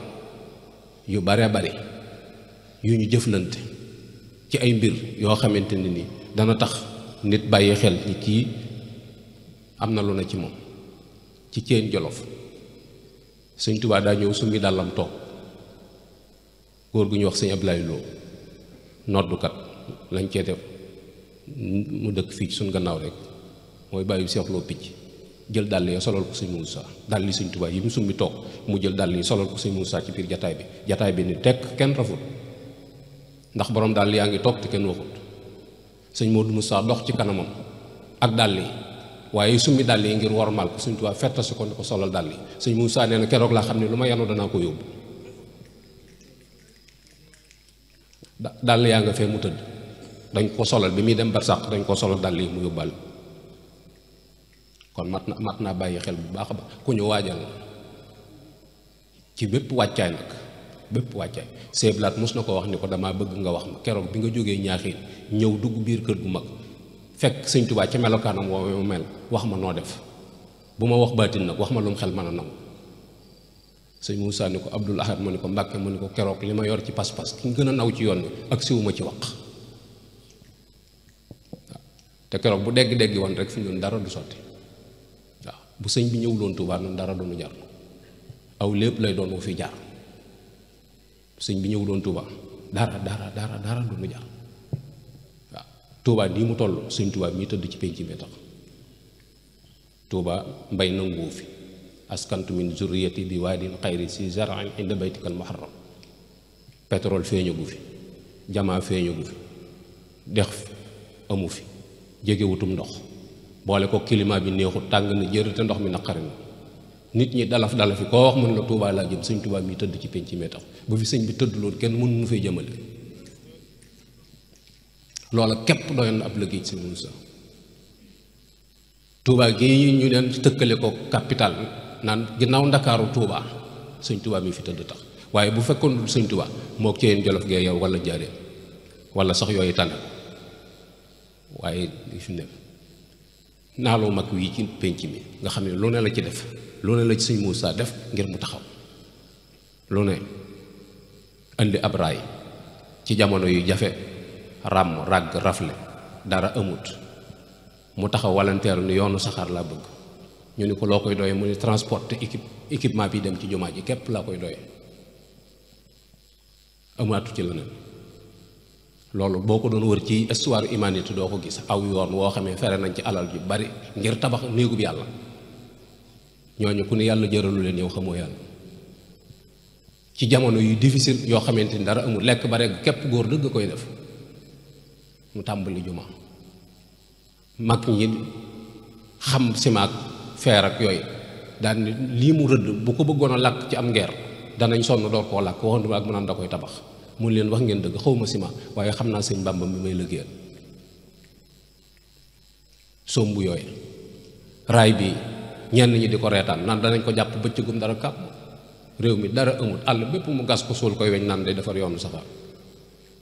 yu bare bare yu ñu jëflante ci ay mbir yoo xamante ne ni dana tax nit bàyyi xel ni kii am na lu na ci moom ci Ceen Jolof sëñ Tuubaa daa ñëw summi dàllam toog góor gu ñu wax sëñ Ablaye Lo noddukat lañ cee def mu dëkk fii ci suñ gannaaw rek mooy bàyyi seexloo picc jël dàll yi solal ko sëñ Moussa dàll yi sëñ Tuubaa yi mu summi toog mu jël dàll yi solal ko sëñ Moussa ci biir jataay bi ni tekk kenn rafut ndax borom dàll yaa ngi toog te kenn waxut sëñ Modou Moussa dox ci kanamam ak dàll yi waaye summi dàll yi ngir wormaal ko sëñ Tuubaa fettasi ko ni ko solal dàll yi sëñ Moussa nee na keroog laa xam ne lu ma yanu danaa ko yóbbu dàll yaa nga fee mu tëdd dañ ko solal bi muy dem barsàq dañ ko solal dàll yi mu yóbbal kon mat naa bàyyi xel bu baax a baax ku ñu waajal ci bépp wàccaay nag bépp wàccaay seeblaat mos na ko wax ni ko damaa bëgg nga wax ma keroog bi nga jógee ñaaxiin ñëw dugg biir kër gu mag fekk sëñ Tuubaa ca melokaanam woowe mu mel wax ma noo def bu ma wax baatin nag wax ma lu mu xel mën a nangu sëñ Moussa ni ko Abdul Ahad mu ni ko Mbàkke mu ni ko keroog li ma yor ci pas-pas ki gën a naw ci yoon bi ak siwuma ci wax te keroog bu dégg-dégg woon rek fi ñun dara du sotti waaw bu sëñ bi ñëwuloon Tuubaa noonu dara doonu jar aw lépp lay doon wu fi jaar sëñ bi ñëwuloon Tuubaa dara doonu jar waaw Tuubaa nii mu toll sëñ Tuubaa mii tëdd ci penc mi tax Tuubaa mbay nanguwu fi askantu min zurriyati bi waadin xayri si zar'in inda baytikal muharram pétrole feeñagu fi jamaa feeñagu fi dex amu fi jege wutum ndox boole ko climat bi neexut tàng na jër te ndox mi naqari na nit ñi dalafi koo wax mën la Tuubaa laa jëm sëñ Tuubaa mi tëdd ci penc mi tax bu fi sëñ bi tëdd loolu kenn mënu nu fay jëmale loola képp doyoon na ab liggéey sëñ Moussa Tuubaa gi ñu leen tëkkale ko capital naan ginnaaw Ndakaaru Tuubaa sëñ Tuubaa mi fi tëdd tax waaye bu fekkoon dul sëñ Tuubaa moo Ceen Jolof gee yow wala Njaaréem wala sax yooyu tànn waaye li fi nekk naaloo mag wii ci penc mi nga xam ne lu ne la ci def lu ne la ci sëñ Moussa def ngir mu taxaw lu ne indi ab raay ci jamono yu jafe ràmm ràgg rafle dara amut mu taxaw walanteeru ni yoonu saxaar laa bëgg ñu ni ko loo koy doyee mu ni transporter équipement bi dem ci jumaa ji képp laa koy doyee amaatu ci leneen loolu boo ko doon wër ci histoire humanité doo ko gis aw yoon woo xamee fere nañ ci alal ju bari ngir tabax néegub yàlla ñooñu ku ne yàlla jëralu leen yow xamoo yàlla ci jamono yu difficile yoo xamante ni dara amul lekk ba rek képp góor dëgg koy def mu tàmbali jumaa mag ñi xam simaak feer ak yooyu daan ni lii mu rëdd bu ko bëggoon a làkk ci am ngeer danañ sonn door koo làkk waxantu ak mu naan da koy tabax mun leen wax ngeen dëgg xawma ciment waaye xam naa sëñ Bàmba mi may liggéeyal somb yooyu raay bi ñenn ñi di ko reetaan naan danañ ko jàpp bëccëgum dara kàpp réew mi dara amul àll bépp mu gas ko suul koy weñ naan day defar yoonu safar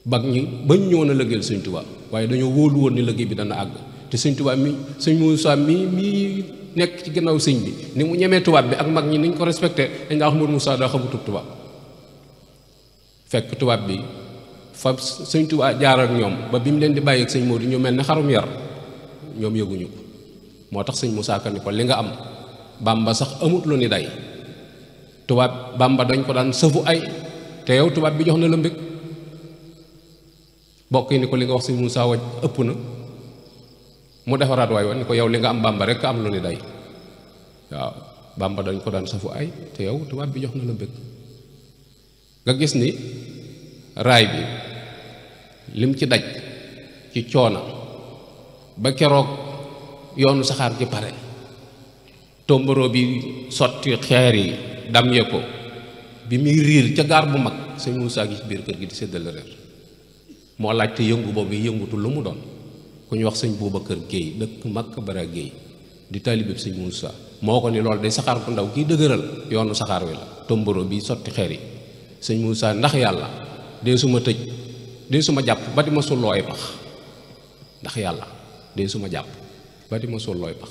bag ñi bañ ñëwoon a liggéeyal sëñ Tuubaa waaye dañoo wóolu woon ni liggéey bi dana àgg te sëñ Tuubaa mi sëñ Moussa mii nekk ci ginnaaw sëñ bi ni mu ñemee tubaab bi ak mag ñi niñ ko respecté dañ daa wax Mourou Moussa daa xamutub tubaab fekk tubaab bi fa sëñ Tuubaa jaar ak ñoom ba bi mu leen di bàyyi ak sëñ Modou ñu mel ne xarum yar ñoom yëguñu ko moo tax sëñ Moussa Ka ni ko li nga am Bàmba sax amut lu ni day tubaab Bàmba dañ ko daan sëfu ay te yow tubaab bi jox na la mbég bokk yi ni ko li nga wax sëñ Moussa waj ëpp na mu defaraat waay woon ni ko yow li nga am Bàmba rek am lu ni day waaw Bàmba dañ ko daan sëfu ay te yow tubaab bi jox na la mbég nga gis ni raay bi lim ci daj ci coona ba keroog yoonu saxaar gi pare tomboro bi sotti xeer yi damye ko bi muy riir ca gaar bu mag sëñ Moussa gi ci biir kër gi di séddale reer moo laajte yëngu boobu yëngutu lu mu doon ku ñu wax sëñ Boubacar Guèye dëkk Makka Bara Guèye di taalibe sëñ Moussa moo ko ni loolu day saxaar bu ndaw kii dëgëral yoonu saxaar wi la tomboro bi sotti xeer yi sëñ Moussa ndax yàlla dee suma tëj dee suma jàpp ba di ma sulloo ay pax ndax yàlla dee suma jàpp ba di ma sulloo ay pax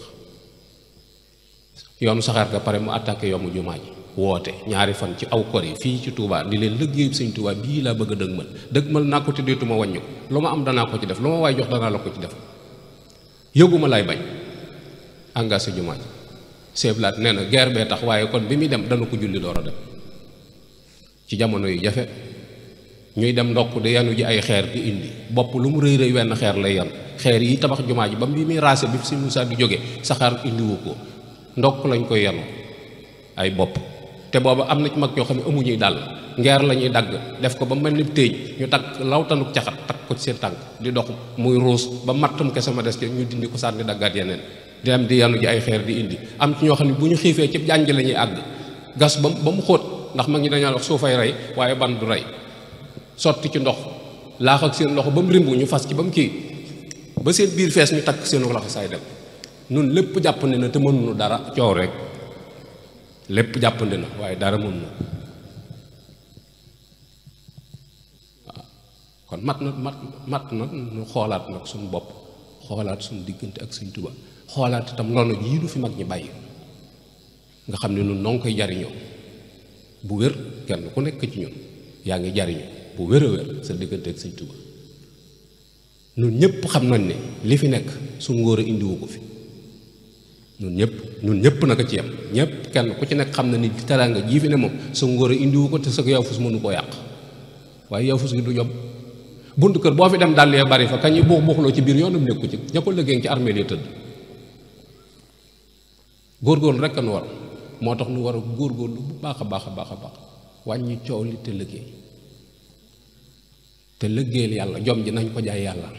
yoonu saxaar ga pare mu attaqué yomu jumaa ji woote ñaari fan ci aw kor yi fii ci Touba di leen liggéeyu sëñ Touba bii laa bëgg a dëgmal naa ko te deetuma wàññi ko lu ma am danaa ko ci def lu ma waay jox danaa la ko ci def yëguma lay bañ engagé jumaa ji seeblaat nee na guerre bee tax waaye kon bi muy dem dana ko julli door a dem ci jamono yu jafe ñuy dem ndokk di yanu ji ay xeer di indi bopp lu mu rëy rëy wenn xeer lay yan xeer yi tabax jumaa ji ba bi muy raase bi sëñ Moussa di jóge saxaar indiwu ko ndokk lañ koy yanu ay bopp te booba am na ci mag ñoo xam ne amuñuy dàll ngeer la ñuy dagg def ko ba mel ni téeñ ñu takk lawtanuk caxat takk ko ci seen tànk di dox muy ruus ba mattum ke sama des ñu dindi ko sànni daggaat yeneen di am di yanu ji ay xeer di indi am ci ñoo xam ne bu ñu xiifee ci jànj la ñuy àgg gas ba mu xóot ndax mag ñi dañoo wax suufay rey waaye ban du rey sotti ci ndox laax ak seen loxo ba mu rimbu ñu fas ci ba mu kii ba seen biir fees ñu takk seen loxo saay dem nun lépp jàppandi na te mënuñu dara coow rek lépp jàppandi na waaye dara mënuñu waaw kon mat na nu xoolaat nag suñu bopp xoolaat suñu diggante ak Sëñ Tuubaa xoolaat itam loolu yii du fi mag ñi bàyyi nga xam ne nun noo ngi koy jariñoo bu wér kenn ku nekk ci ñun yaa ngi jariñoo bu wér a wér sa diggante ak Sëñ Tuubaa nun ñëpp xam nañ ne li fi nekk su ngóor a indiwu ko fi ñun ñëpp naka ci yam ñëpp kenn ku ci nekk xam na ni teraanga jii fi ne moom sa ngóor a indiwu ko te sa yow fus mënu koo yàq waaye yow fus gi du job buntu kër boo fi dem dàll ya bari fa kañ yi buux buuxloo ci biir yoonam nekku ci ña ko liggéey ci armée li tëdd góorgóorlu rek nu war moo tax nu war a góorgóorlu bu baax a baax a baax a baax wàññi coow li te liggéeyal yàlla jom ji nañ ko jaay yàlla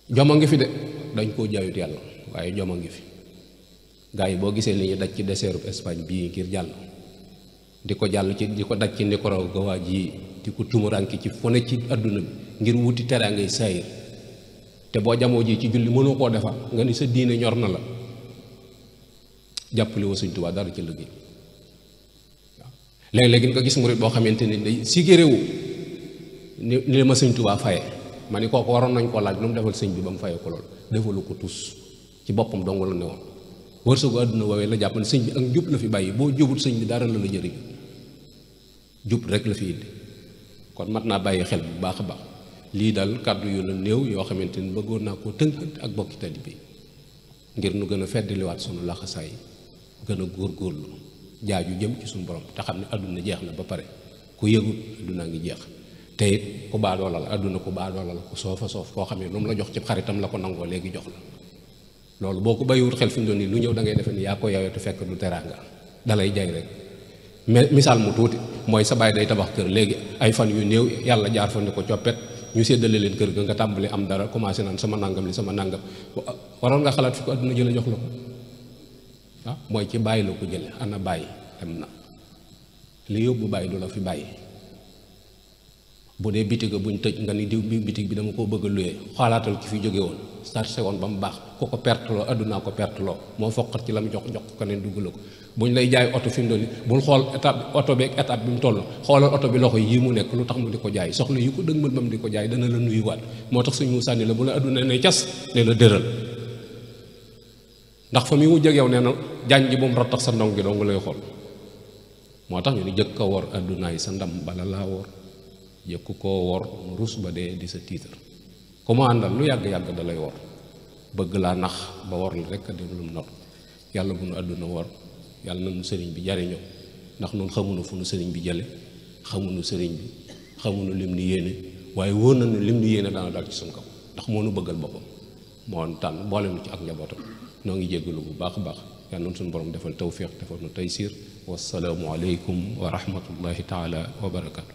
jom a ngi fi de dañ koo jaayut yàlla waaye jom a ngi fi gaa yi boo gisee li ñu daj ci deseeru Espagne bii ngir jàll di ko jàll ci di ko daj ci Nicaragua ji di ko tumuranki ci fu ne ci àdduna bi ngir wuti teraangay saayir te boo jamoo ji ci julli mënoo koo defar nga ni sa diine ñor na la jàppale woo Sëñ Tuubaa dara ci liggéey waaw léeg-léegi nga gis murit boo xamante ni day sigéréwu ni ma Sëñ Tuubaa faye ma ni kooku waroon nañ koo laaj lu mu defal sëñ bi ba mu fayee ko lool defalu ko tus ci boppam dong la ne woon wërsëgu àdduna woowee la jàpp ne sëñ bi ak njub la fi bàyyi boo jubut sëñ bi dara la la jëriñ jub rek la fi indi kon mat naa bàyyi xel bu baax a baax lii daal kàddu yu la néew yoo xamante ni bëggoon naa koo tënkante ak bokki taalibe bi ngir nu gën a feddaliwaat sunu laxasaay gën a góorgóorlu jaaju jëm ci suñu borom te xam ne àdduna jeex na ba pare ku yëgut àdduna ngi jeex te it ku baadoola la àdduna ku baadoola la ku soofa soof koo xam ne lu mu la jox ci xaritam la ko nangoo léegi jox la loolu boo ko bàyyiwut xel fi mu doon nii lu ñëw da ngay defe ni yaa ko yawee te fekk du teraanga dalay jaay rek mais misaal mu tuuti mooy sa baay day tabax kër léegi ay fan yu néew yàlla jaar fa ni ko coppet ñu séddale leen kër ga nga tàmbali am dara commencé naan sama nangam li sama nangam waroon nga xalaat fi ko àdduna jële jox la ko ah mooy ci bàyyi la ko jële ana bàyyi dem na li yóbbu bàyyi du la fi bàyyi bu dee bitig buñ tëj nga ni diw bi bitig bi dama koo bëgg a luyee xalaatal ki fi jóge woon starté woon ba mu baax ku ko perteloo àddunaa ko perteloo moo foqat ci la mu jox ko keneen dugg la ko buñ lay jaay oto fi mu doon bul xool étape oto beeg étape bi mu toll xoolal oto bi loxo yi mu nekk lu tax mu di ko jaay soxla yi ko dëgmal ba mu di ko jaay dana la nuyuwaat moo tax suñu sànni la bu la àdduna ne cas ne la dëral ndax fa mi mu jeg yow nee na jaañ ji bu mu rattax sa ndong gi dong lay xool moo tax ñu ni jëkk a wor àddunaay sa ndam bala laa wor jëkku koo wor mu rus ba dee di sa tiitar ku mu àndal lu yàgg-yàgg da lay wor bëgg laa nax ba wor la rek a dem lu mu not yàlla bu nu àdduna wor yàlla na nu sëriñ bi jariñoo ndax noonu xamuñu fu nu sëriñ bi jële xamuñu sëriñ bi xamuñu lim ni yéene waaye wóor na ne lim ni yéene daana dal ci suñ kaw ndax moo nu bëggal boppam moo tànn boole nu ci ak njabootam noo ngi jéggalu bu baax a baax yal na suñu borom defal tawfiq defal nu taysir wasalaamu aleykum wa rahmatullahi taala wa barakatu